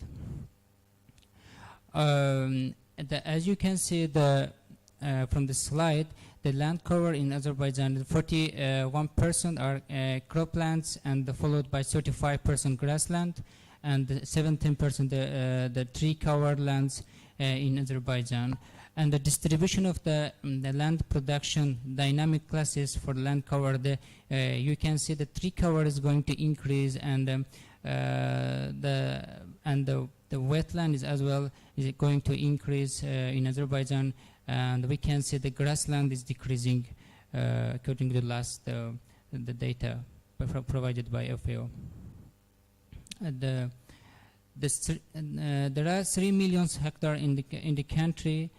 Speaker 6: As you can see from the slide, the land cover in Azerbaijan, 41% are croplands, and followed by 35% grassland, and 17% the tree-covered lands in Azerbaijan. And the distribution of the land production dynamic classes for land cover, you can see the tree cover is going to increase, and the wetland is as well is going to increase in Azerbaijan, and we can see the grassland is decreasing according to the last the data provided by FAO. There are 3 million hectares in the country,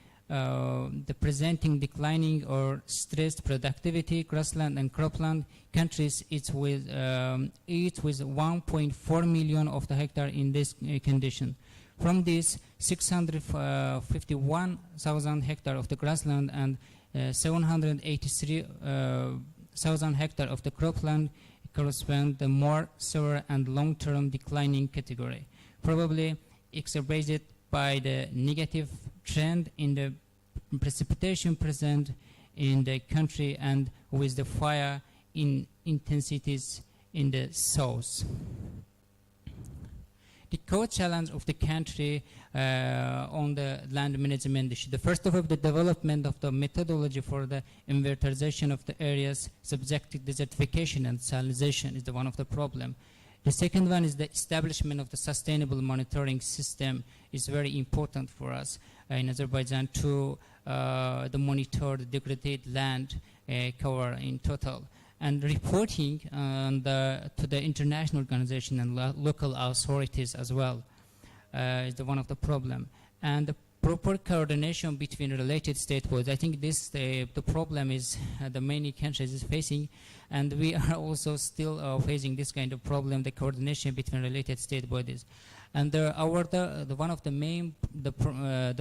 Speaker 6: presenting declining or stressed productivity. Grassland and cropland countries each with 1.4 million of the hectare in this condition. From this, 651,000 hectare of the grassland and 783,000 hectare of the cropland correspond the more severe and long-term declining category, probably exacerbated by the negative trend in the precipitation present in the country and with the fire intensities in the south. The core challenge of the country on the land management issue. The first of all, the development of the methodology for the inventarization of the areas subject to desertification and salinization is one of the problem. The second one is the establishment of the sustainable monitoring system is very important for us in Azerbaijan to monitor the degraded land cover in total. And reporting to the international organization and local authorities as well is one of the problem. And the proper coordination between related stakeholders. I think this the problem is the many countries is facing, and we are also still facing this kind of problem, the coordination between related state bodies. And one of the main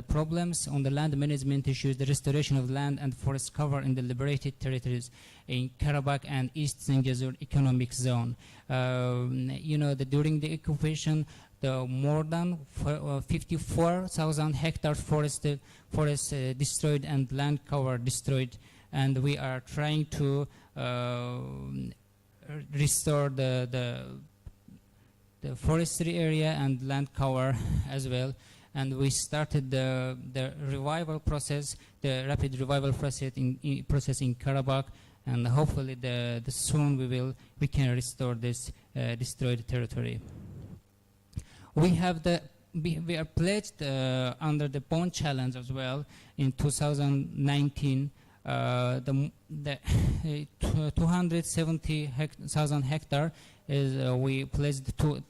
Speaker 6: problems on the land management issues, the restoration of land and forest cover in the liberated territories in Karabakh and East Zengezur economic zone. During the occupation, the more than 54,000 hectares forest destroyed and land cover destroyed, and we are trying to restore the forestry area and land cover as well. And we started the revival process, the rapid revival process in Karabakh, and hopefully soon we can restore this destroyed territory. We are pledged under the bond challenge as well in 2019. The 270,000 hectare is we pledged to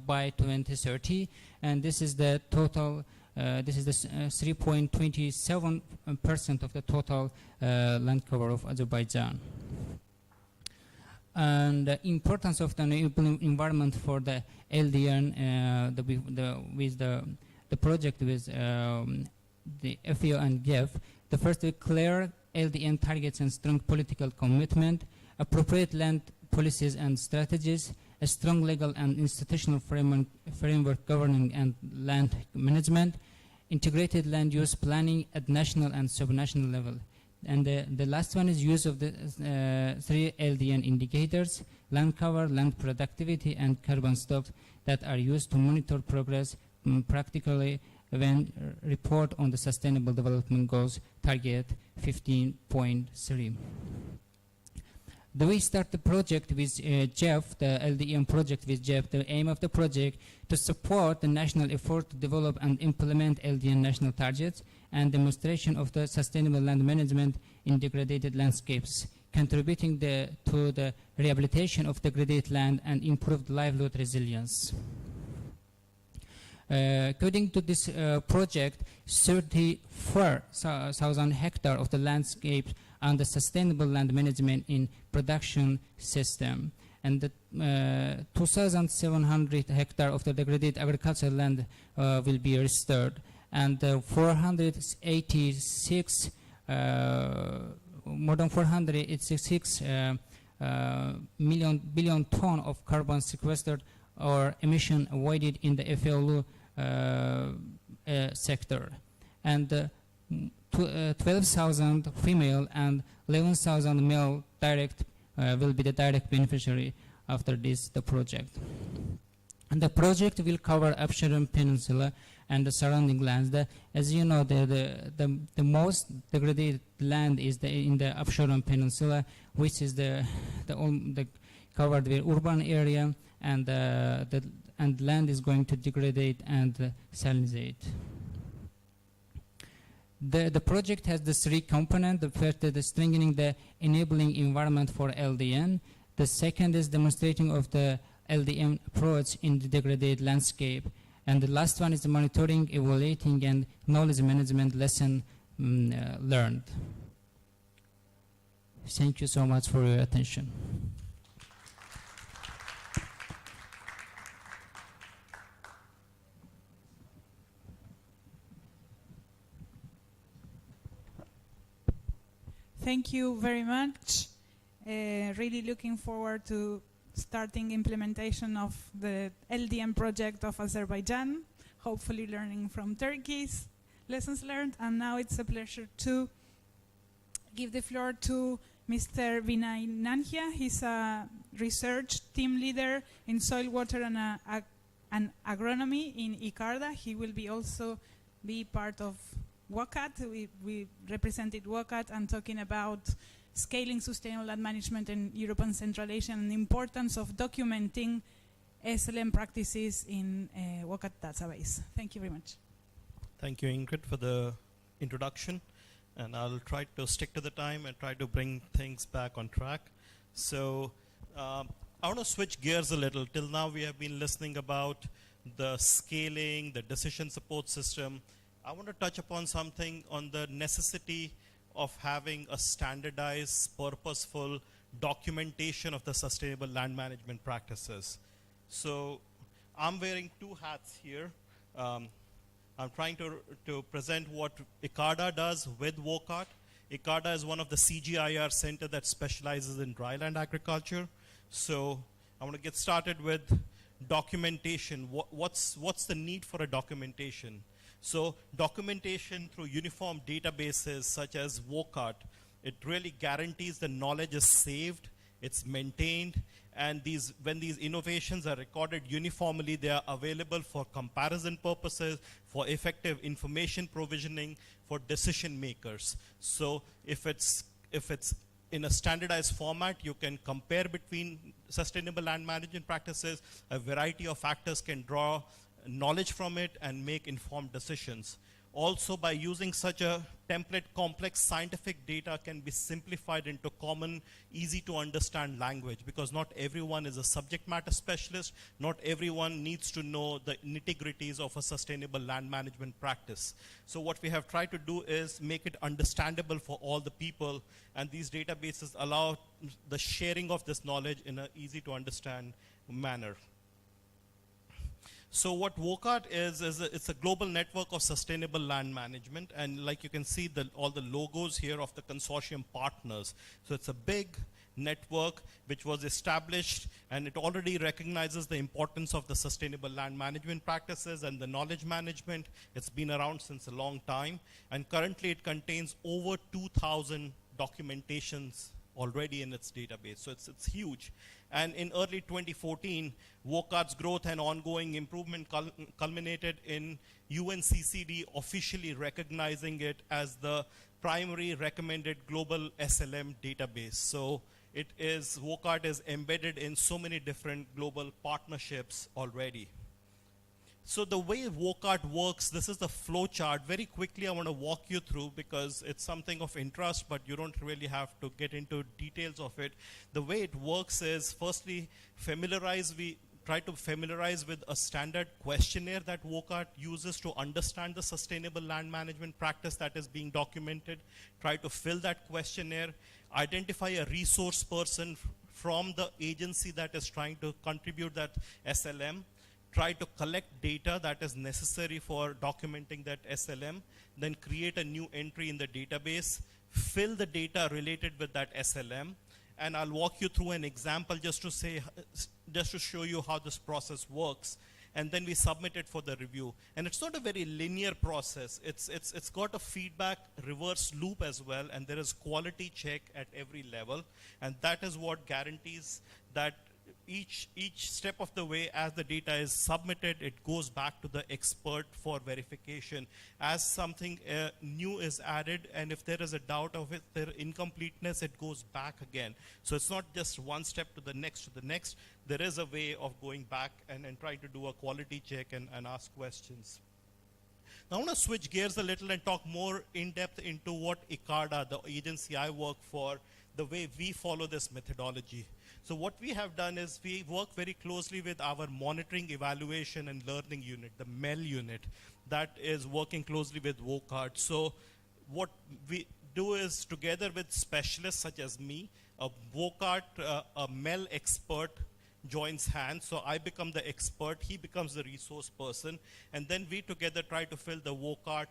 Speaker 6: by 2030, and this is the total. This is the 3.27% of the total land cover of Azerbaijan. And the importance of the environment for the LDN, with the project with the FAO and GEF. The first, clear LDN targets and strong political commitment, appropriate land policies and strategies, a strong legal and institutional framework governing and land management, integrated land use planning at national and subnational level. And the last one is use of the 3 LDN indicators: land cover, land productivity, and carbon stocks that are used to monitor progress practically when report on the Sustainable Development Goals Target 15.3. We start the project with GEF, the LDN project with GEF. The aim of the project to support the national effort to develop and implement LDN national targets and demonstration of the sustainable land management in degraded landscapes, contributing to the rehabilitation of degraded land and improved livelihood resilience. According to this project, 34,000 hectares of the landscape under sustainable land management in production system, and the 2,700 hectares of the degraded agricultural land will be restored, and 486 more than 486 billion ton of carbon sequestered or emission avoided in the FAO sector, and 12,000 female and 11,000 male direct will be the direct beneficiary after the project. And the project will cover Absheron Peninsula and the surrounding lands. As you know, the most degraded land is in the Absheron Peninsula, which is the covered with urban area, and and land is going to degrade and salinizate. The project has the three components. The first is strengthening the enabling environment for LDN. The second is demonstrating of the LDN approach in the degraded landscape. And the last one is the monitoring, evaluating, and knowledge management lesson learned. Thank you so much for your attention.
Speaker 3: Thank you very much. Really looking forward to starting implementation of the LDM project of Azerbaijan, hopefully learning from Turkey's lessons learned. And now it's a pleasure to give the floor to Mr. Vinay Nanhia. He's a research team leader in soil, water, and agronomy in ICARDA. He will also be part of WCAT. We represented WCAT and talking about scaling sustainable land management in Europe and Central Asia and the importance of documenting SLM practices in WCAT database. Thank you very much.
Speaker 7: Thank you, Ingrid, for the introduction. And I'll try to stick to the time and try to bring things back on track. So I want to switch gears a little. Till now, we have been listening about the scaling, the decision support system. I want to touch upon something on the necessity of having a standardized, purposeful documentation of the sustainable land management practices. So I'm wearing two hats here. I'm trying to present what ICARDA does with WCAT. ICARDA is one of the CGIAR center that specializes in dryland agriculture. So I want to get started with documentation. What's the need for a documentation? So documentation through uniform databases such as WCAT, it really guarantees the knowledge is saved, it's maintained, and when these innovations are recorded uniformly, they are available for comparison purposes, for effective information provisioning, for decision makers. So if it's in a standardized format, you can compare between sustainable land management practices. A variety of factors can draw knowledge from it and make informed decisions. Also, by using such a template, complex scientific data can be simplified into common, easy to understand language, because not everyone is a subject matter specialist. Not everyone needs to know the nitty-gritties of a sustainable land management practice. So what we have tried to do is make it understandable for all the people, and these databases allow the sharing of this knowledge in an easy to understand manner. So what WCAT is it's a global network of sustainable land management, and like you can see all the logos here of the consortium partners. So it's a big network which was established, and it already recognizes the importance of the sustainable land management practices and the knowledge management. It's been around since a long time, and currently it contains over 2,000 documentations already in its database. So it's huge. And in early 2014, WCAT's growth and ongoing improvement culminated in UNCCD officially recognizing it as the primary recommended global SLM database. So WCAT is embedded in so many different global partnerships already. So the way WCAT works, this is the flow chart. Very quickly, I want to walk you through because it's something of interest, but you don't really have to get into details of it. The way it works is, firstly, we try to familiarize with a standard questionnaire that WCAT uses to understand the sustainable land management practice that is being documented. Try to fill that questionnaire, identify a resource person from the agency that is trying to contribute that SLM, try to collect data that is necessary for documenting that SLM, then create a new entry in the database, fill the data related with that SLM, and I'll walk you through an example just to show you how this process works, and then we submit it for the review. And it's not a very linear process. It's got a feedback reverse loop as well, and there is quality check at every level, and that is what guarantees that each step of the way, as the data is submitted, it goes back to the expert for verification. As something new is added, and if there is a doubt of it, their incompleteness, it goes back again. So it's not just one step to the next, There is a way of going back and trying to do a quality check and ask questions. Now I want to switch gears a little and talk more in depth into what ICARDA, the agency I work for, the way we follow this methodology. So what we have done is we work very closely with our monitoring, evaluation, and learning unit, the MEL unit, that is working closely with WOCART. So what we do is, together with specialists such as me, a WOCART, a MEL expert joins hands. So I become the expert, he becomes the resource person, and then we together try to fill the WOCART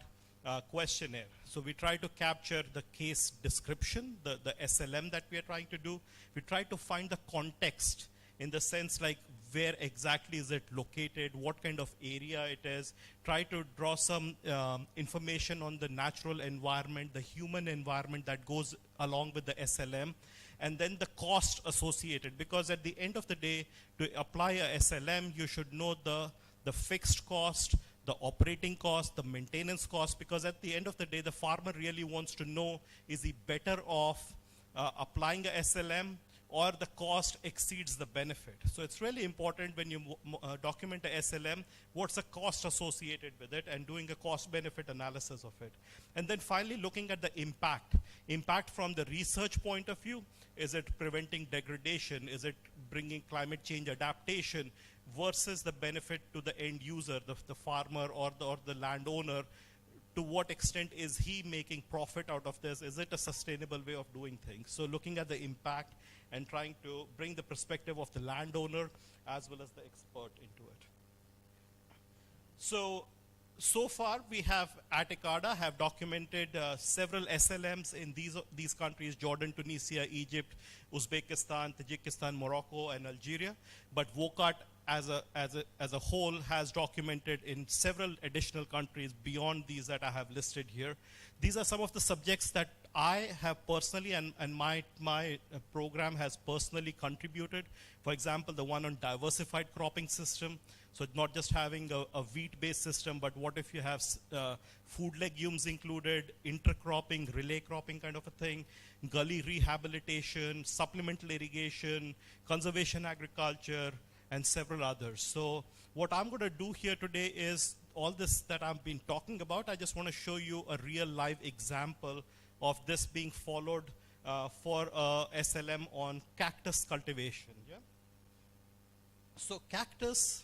Speaker 7: questionnaire. So we try to capture the case description, the SLM that we are trying to do. We try to find the context, in the sense like where exactly is it located, what kind of area it is, try to draw some information on the natural environment, the human environment that goes along with the SLM, and then the cost associated. Because at the end of the day, to apply a SLM, you should know the fixed cost, the operating cost, the maintenance cost, because at the end of the day, the farmer really wants to know, is he better off applying a SLM, or the cost exceeds the benefit. So it's really important when you document a SLM, what's the cost associated with it, and doing a cost-benefit analysis of it. And then finally, looking at the impact. Impact from the research point of view, is it preventing degradation? Is it bringing climate change adaptation? Versus the benefit to the end user, the farmer or the landowner. To what extent is he making profit out of this? Is it a sustainable way of doing things? So looking at the impact and trying to bring the perspective of the landowner as well as the expert into it. So far we have, at ICARDA, have documented several SLMs in these countries: Jordan, Tunisia, Egypt, Uzbekistan, Tajikistan, Morocco, and Algeria. But WOCART as a whole has documented in several additional countries beyond these that I have listed here. These are some of the subjects that I have personally and my program has personally contributed. For example, the one on diversified cropping system. So not just having a wheat-based system, but what if you have food legumes included, intercropping, relay cropping kind of a thing, gully rehabilitation, supplemental irrigation, conservation agriculture, and several others. So what I'm going to do here today is all this that I've been talking about, I just want to show you a real live example of this being followed for SLM on cactus cultivation. Yeah? So cactus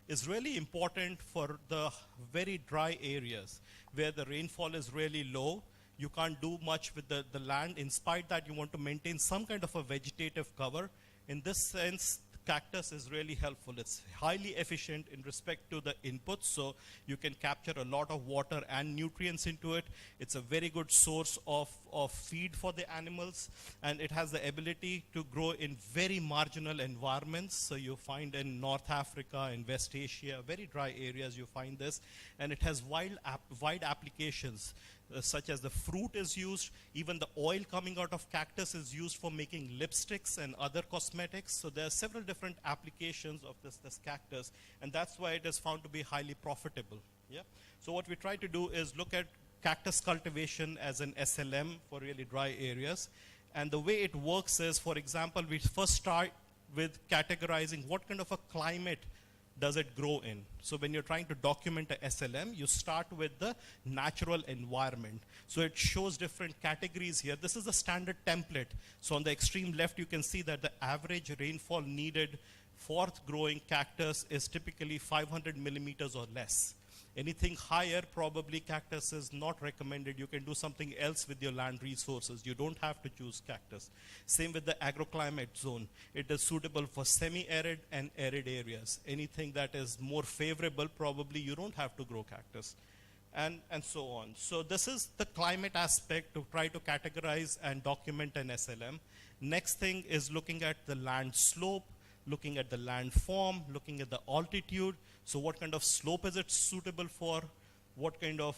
Speaker 7: is really important for the very dry areas where the rainfall is really low. You can't do much with the land. In spite that, you want to maintain some kind of a vegetative cover. In this sense, cactus is really helpful. It's highly efficient in respect to the inputs, so you can capture a lot of water and nutrients into it. It's a very good source of feed for the animals, and it has the ability to grow in very marginal environments. So you find in North Africa, in West Asia, very dry areas, you find this, and it has wide applications. Such as the fruit is used, even the oil coming out of cactus is used for making lipsticks and other cosmetics. So there are several different applications of this cactus, and that's why it is found to be highly profitable. Yeah. So what we try to do is look at cactus cultivation as an SLM for really dry areas. And the way it works is, for example, we first start with categorizing what kind of a climate does it grow in. So when you're trying to document a SLM, you start with the natural environment. So it shows different categories here. This is the standard template. So on the extreme left, you can see that the average rainfall needed for growing cactus is typically 500 millimeters or less. Anything higher, probably cactus is not recommended. You can do something else with your land resources. You don't have to choose cactus. Same with the agroclimate zone. It is suitable for semi-arid and arid areas. Anything that is more favorable, probably you don't have to grow cactus. And so on. So this is the climate aspect to try to categorize and document an SLM. Next thing is looking at the land slope, looking at the land form, looking at the altitude. So what kind of slope is it suitable for? What kind of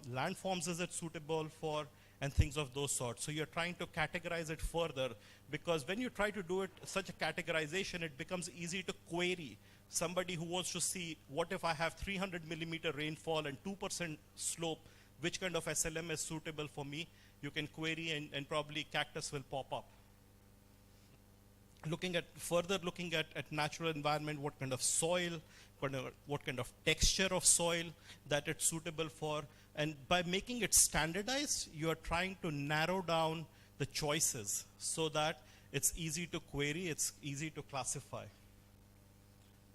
Speaker 7: landforms is it suitable for? and things of those sorts. So you're trying to categorize it further, because when you try to do it, such a categorization, it becomes easy to query. Somebody who wants to see, what if I have 300 millimeter rainfall and 2% slope, which kind of SLM is suitable for me? You can query and probably cactus will pop up. Looking at natural environment, what kind of soil, what kind of texture of soil that it's suitable for. And by making it standardized, you are trying to narrow down the choices so that it's easy to query, it's easy to classify.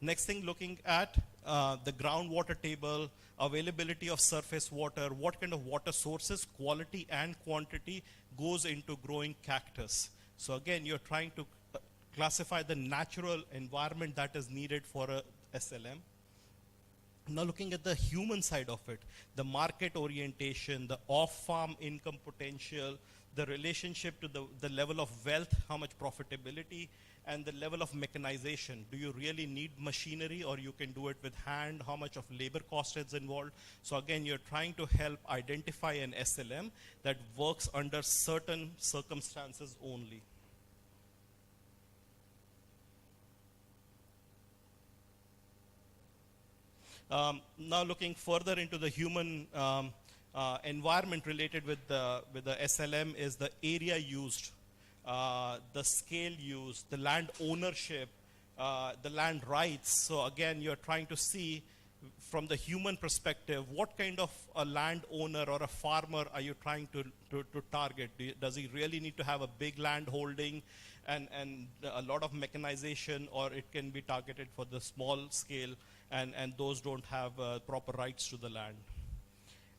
Speaker 7: Next thing, looking at the groundwater table, availability of surface water, what kind of water sources, quality and quantity goes into growing cactus. So again, you're trying to classify the natural environment that is needed for a SLM. Now looking at the human side of it, the market orientation, the off-farm income potential, the relationship to the level of wealth, how much profitability, and the level of mechanization. Do you really need machinery, or you can do it with hand? How much of labor cost is involved? So again, you're trying to help identify an SLM that works under certain circumstances only. Now looking further into the human environment related with the SLM is the area used, the scale used, the land ownership, the land rights. So again, you're trying to see from the human perspective, what kind of a landowner or a farmer are you trying to target? Does he really need to have a big land holding and a lot of mechanization, or it can be targeted for the small scale and those don't have proper rights to the land?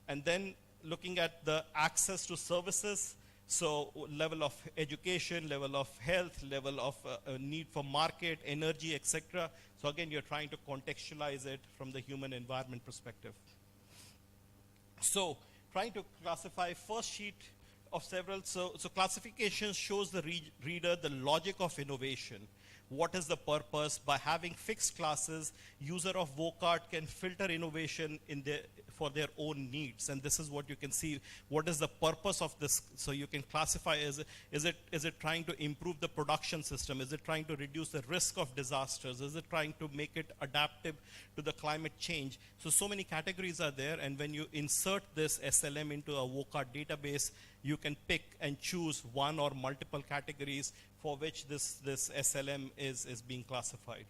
Speaker 7: And then looking at the access to services, so level of education, level of health, level of need for market, energy, etc. So again, you're trying to contextualize it from the human environment perspective. So trying to classify, first sheet of several, so classification shows the reader the logic of innovation. What is the purpose? By having fixed classes, user of VOCART can filter innovation for their own needs. And this is what you can see. What is the purpose of this? So you can classify, is it trying to improve the production system? Is it trying to reduce the risk of disasters? Is it trying to make it adaptive to the climate change? So many categories are there, and when you insert this SLM into a VOCART database, you can pick and choose one or multiple categories for which this SLM is being classified.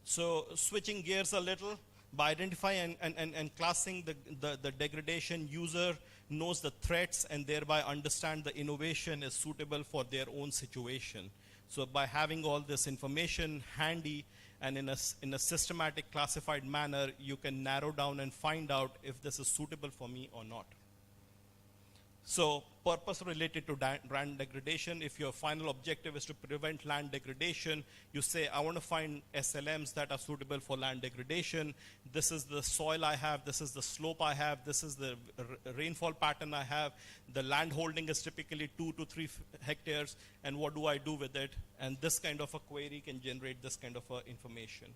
Speaker 7: So switching gears a little, by identifying and classing the degradation, user knows the threats and thereby understand the innovation is suitable for their own situation. So by having all this information handy and in a systematic classified manner, you can narrow down and find out if this is suitable for me or not. So purpose related to land degradation, if your final objective is to prevent land degradation, you say, I want to find SLMs that are suitable for land degradation. This is the soil I have, this is the slope I have, this is the rainfall pattern I have. The land holding is typically 2 to 3 hectares, and what do I do with it? And this kind of a query can generate this kind of information.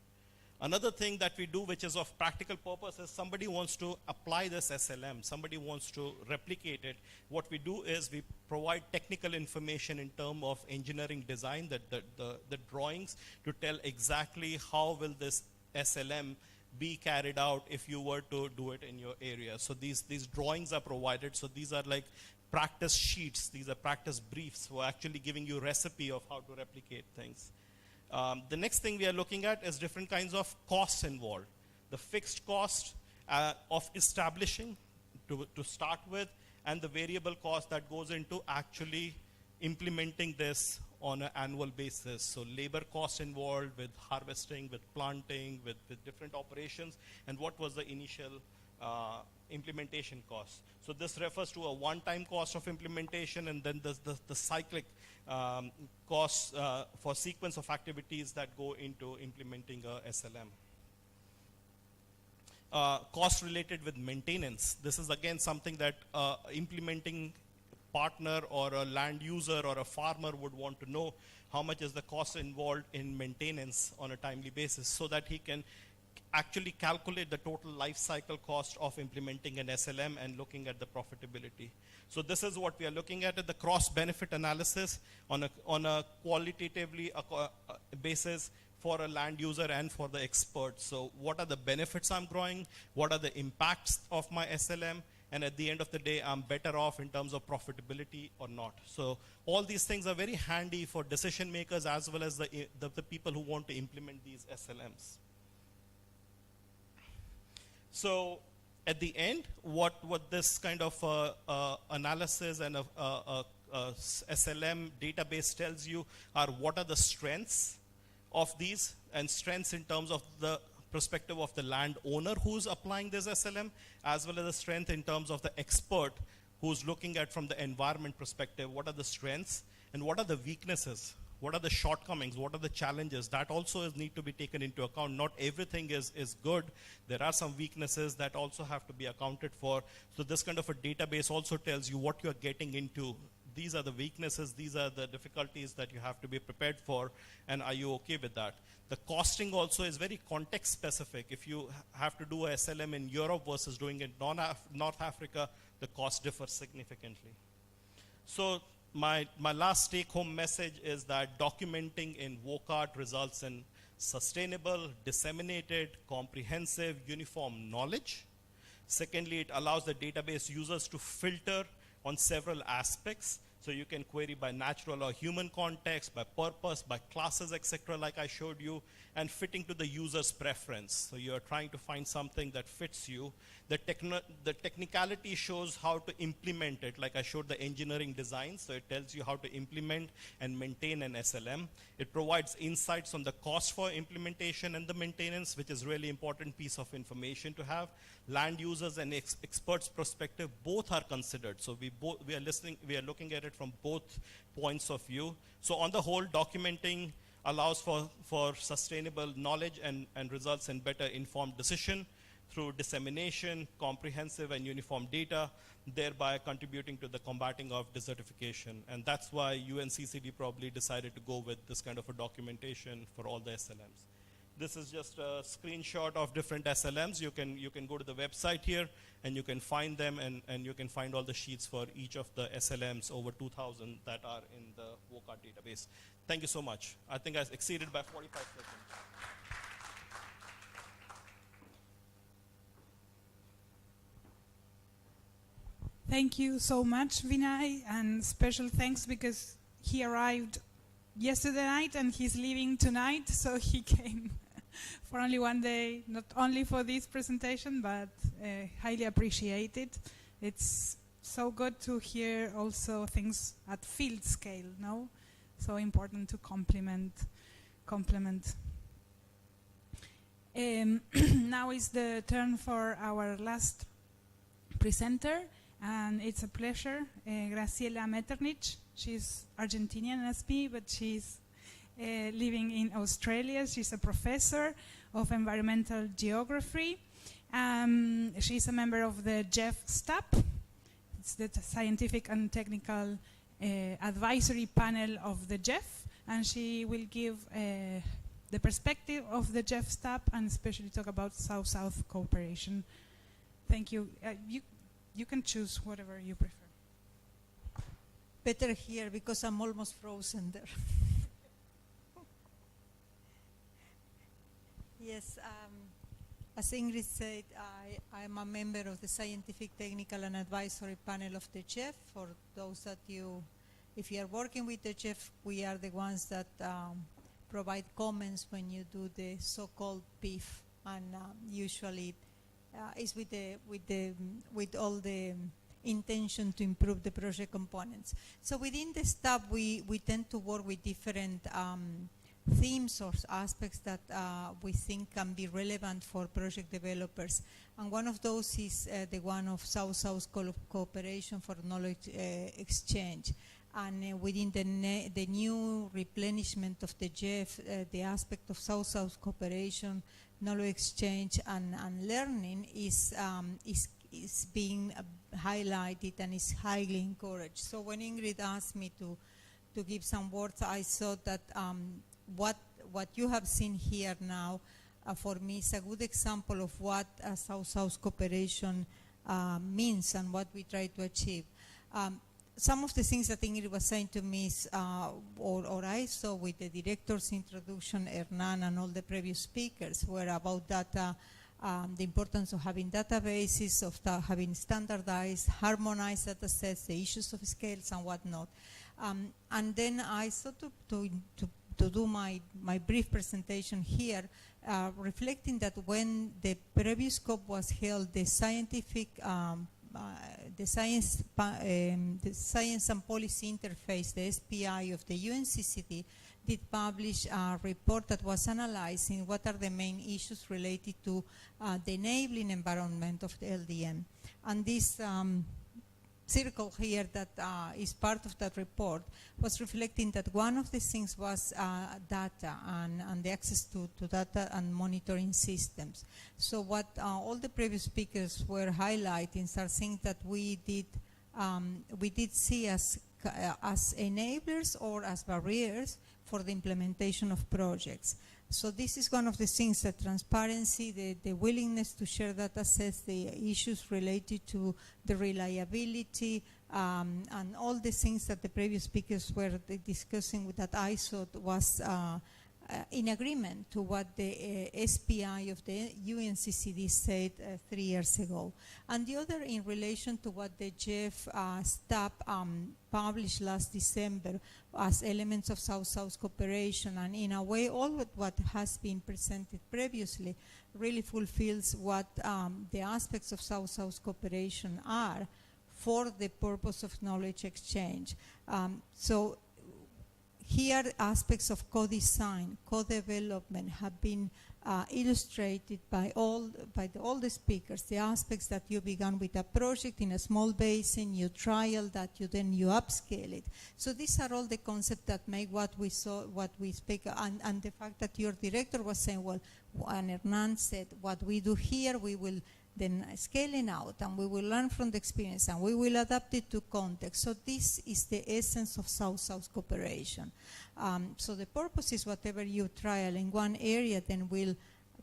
Speaker 7: Another thing that we do, which is of practical purpose, is somebody wants to apply this SLM, somebody wants to replicate it. What we do is we provide technical information in terms of engineering design, the drawings, to tell exactly how will this SLM be carried out if you were to do it in your area. So these drawings are provided. So these are like practice sheets. These are practice briefs for actually giving you a recipe of how to replicate things. The next thing we are looking at is different kinds of costs involved. The fixed cost of establishing to start with, and the variable cost that goes into actually implementing this on an annual basis. So labor cost involved with harvesting, with planting, with different operations, and what was the initial implementation cost. So this refers to a one-time cost of implementation, and then the cyclic costs for sequence of activities that go into implementing a SLM. Cost related with maintenance. This is again something that implementing partner or a land user or a farmer would want to know how much is the cost involved in maintenance on a timely basis, so that he can actually calculate the total life cycle cost of implementing an SLM and looking at the profitability. So this is what we are looking at the cross-benefit analysis on a qualitatively basis for a land user and for the expert. So what are the benefits I'm growing? What are the impacts of my SLM? And at the end of the day, I'm better off in terms of profitability or not. So all these things are very handy for decision makers as well as the people who want to implement these SLMs. So at the end, what this kind of analysis and SLM database tells you are what are the strengths of these, and strengths in terms of the perspective of the landowner who's applying this SLM, as well as the strength in terms of the expert who's looking at from the environment perspective, what are the strengths and what are the weaknesses, what are the shortcomings, what are the challenges. That also need to be taken into account. Not everything is good. There are some weaknesses that also have to be accounted for. So this kind of a database also tells you what you're getting into. These are the weaknesses, these are the difficulties that you have to be prepared for, and are you okay with that? The costing also is very context specific. If you have to do a SLM in Europe versus doing it in North Africa, the cost differs significantly. So my last take-home message is that documenting in WOCART results in sustainable, disseminated, comprehensive, uniform knowledge. Secondly, it allows the database users to filter on several aspects. So you can query by natural or human context, by purpose, by classes, etc., like I showed you, and fitting to the user's preference. So you're trying to find something that fits you. The technicality shows how to implement it, like I showed the engineering design, so it tells you how to implement and maintain an SLM. It provides insights on the cost for implementation and the maintenance, which is really important piece of information to have. Land users and experts' perspective, both are considered. So we are looking at it from both points of view. So on the whole, documenting allows for sustainable knowledge and results in better informed decision through dissemination, comprehensive and uniform data, thereby contributing to the combating of desertification. And that's why UNCCD probably decided to go with this kind of a documentation for all the SLMs. This is just a screenshot of different SLMs. You can go to the website here and you can find them, and you can find all the sheets for each of the SLMs, over 2,000 that are in the WOCART database. Thank you so much. I think I exceeded by 45 seconds.
Speaker 3: Thank you so much, Vinay, and special thanks because he arrived yesterday night and he's leaving tonight, so he came for only one day, not only for this presentation, but highly appreciated. It's so good to hear also things at field scale, no? So important to complement. Now is the turn for our last presenter, and it's a pleasure. Graciela Metternich. She's Argentinian as me, but she's living in Australia. She's a professor of environmental geography. She's a member of the GEF STAP. It's the scientific and technical advisory panel of the GEF, and she will give the perspective of the GEF STAP and especially talk about South-South cooperation. Thank you. You can choose whatever you prefer.
Speaker 8: Better here because I'm almost frozen there. Yes, as Ingrid said, I am a member of the Scientific, Technical and Advisory Panel of the GEF. For those that if you are working with the GEF, we are the ones that provide comments when you do the so-called PIF, and usually is with all the intention to improve the project components. So within the STAP, we tend to work with different themes or aspects that we think can be relevant for project developers. And one of those is the one of South-South cooperation for knowledge exchange. And within the new replenishment of the GEF, the aspect of South-South cooperation, knowledge exchange, and learning is being highlighted and is highly encouraged. So when Ingrid asked me to give some words, I thought that what you have seen here now for me, it's a good example of what South-South cooperation means and what we try to achieve. Some of the things that Ingrid was saying to me is, or I saw with the director's introduction, Hernan, and all the previous speakers, were about data, the importance of having databases, of having standardized, harmonized data sets, the issues of scales and whatnot. And then I thought to do my brief presentation here, reflecting that when the previous COP was held, the Science and Policy Interface, the SPI of the UNCCD, did publish a report that was analyzing what are the main issues related to the enabling environment of the LDN. And this circle here that is part of that report was reflecting that one of the things was data and the access to data and monitoring systems. So what all the previous speakers were highlighting are things that we did see as enablers or as barriers for the implementation of projects. So this is one of the things, that transparency, the willingness to share data sets, the issues related to the reliability, and all the things that the previous speakers were discussing that I thought was in agreement to what the SPI of the UNCCD said 3 years ago. And the other in relation to what the Jeff staff published last December as elements of South-South cooperation, and in a way all of what has been presented previously really fulfills what the aspects of South-South cooperation are for the purpose of knowledge exchange. So here aspects of co-design, co-development have been illustrated by all the speakers, the aspects that you began with a project in a small basin, you trial that, you upscale it. So these are all the concepts that make what we saw, what we speak, and the fact that your director was saying, well, and Hernan said, what we do here, we will then scaling out, and we will learn from the experience, and we will adapt it to context. So this is the essence of South-South cooperation. So the purpose is whatever you trial in one area then will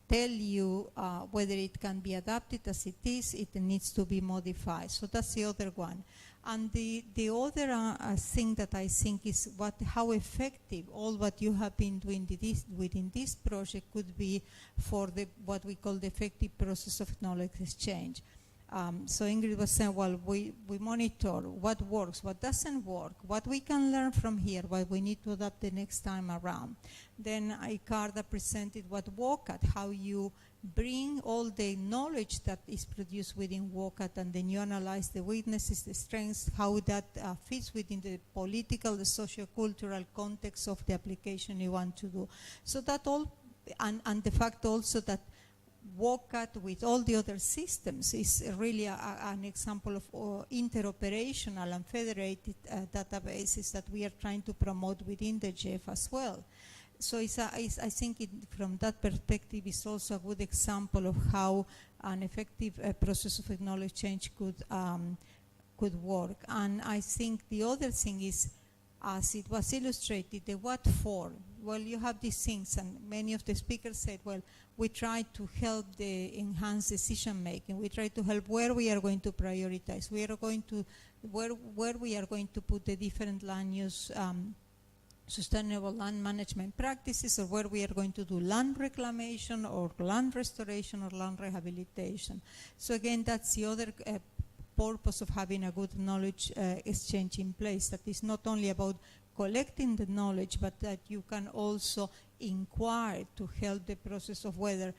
Speaker 8: tell you whether it can be adapted as it is, it needs to be modified. So that's the other one. And the other thing that I think is how effective all what you have been doing within this project could be for what we call the effective process of knowledge exchange. So Ingrid was saying, well, we monitor what works, what doesn't work, what we can learn from here, what we need to adapt the next time around. Then Icarda presented what WOCAT, how you bring all the knowledge that is produced within WOCAT, and then you analyze the weaknesses, the strengths, how that fits within the political, the socio-cultural context of the application you want to do. So that all, and the fact also that WOCAT with all the other systems is really an example of interoperational and federated databases that we are trying to promote within the JEF as well. So I think from that perspective, it's also a good example of how an effective process of knowledge change could work. And I think the other thing is, as it was illustrated, the what for. Well, you have these things, and many of the speakers said, well, we try to help the enhanced decision making. We try to help where we are going to prioritize. We are going to where we are going to put the different land use sustainable land management practices, or where we are going to do land reclamation or land restoration or land rehabilitation. So again, that's the other purpose of having a good knowledge exchange in place, that is not only about collecting the knowledge, but that you can also inquire to help the process of whether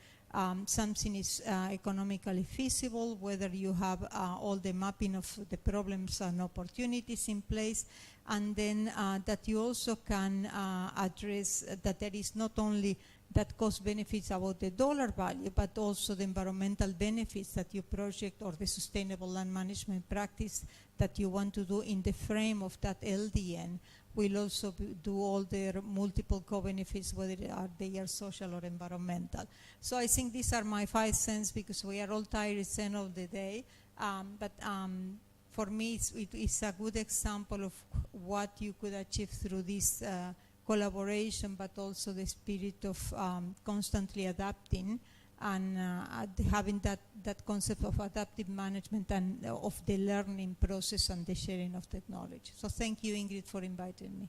Speaker 8: something is economically feasible, whether you have all the mapping of the problems and opportunities in place, and then that you also can address that there is not only that cost benefits about the dollar value, but also the environmental benefits that your project or the sustainable land management practice that you want to do in the frame of that LDN will also do all their multiple co-benefits, whether they are social or environmental. So I think these are my 5 cents, because we are all tired at the end of the day. But for me, it's a good example of what you could achieve through this collaboration, but also the spirit of constantly adapting and having that concept of adaptive management and of the learning process and the sharing of technology. So thank you, Ingrid, for inviting me.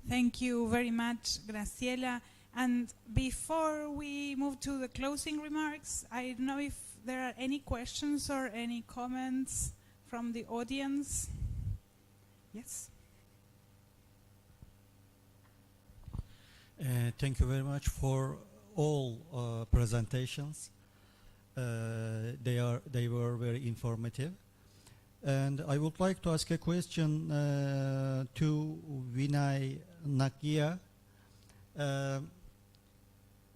Speaker 3: Thank you very much, Graciela. And before we move to the closing remarks, I don't know if there are any questions or any comments from the audience. Yes?
Speaker 9: Thank you very much for all presentations. They were very informative. And I would like to ask a question to Vinay Nakia.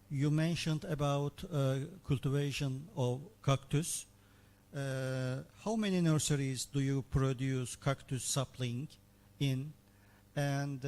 Speaker 9: You mentioned about cultivation of cactus. How many nurseries do you produce cactus sapling in? And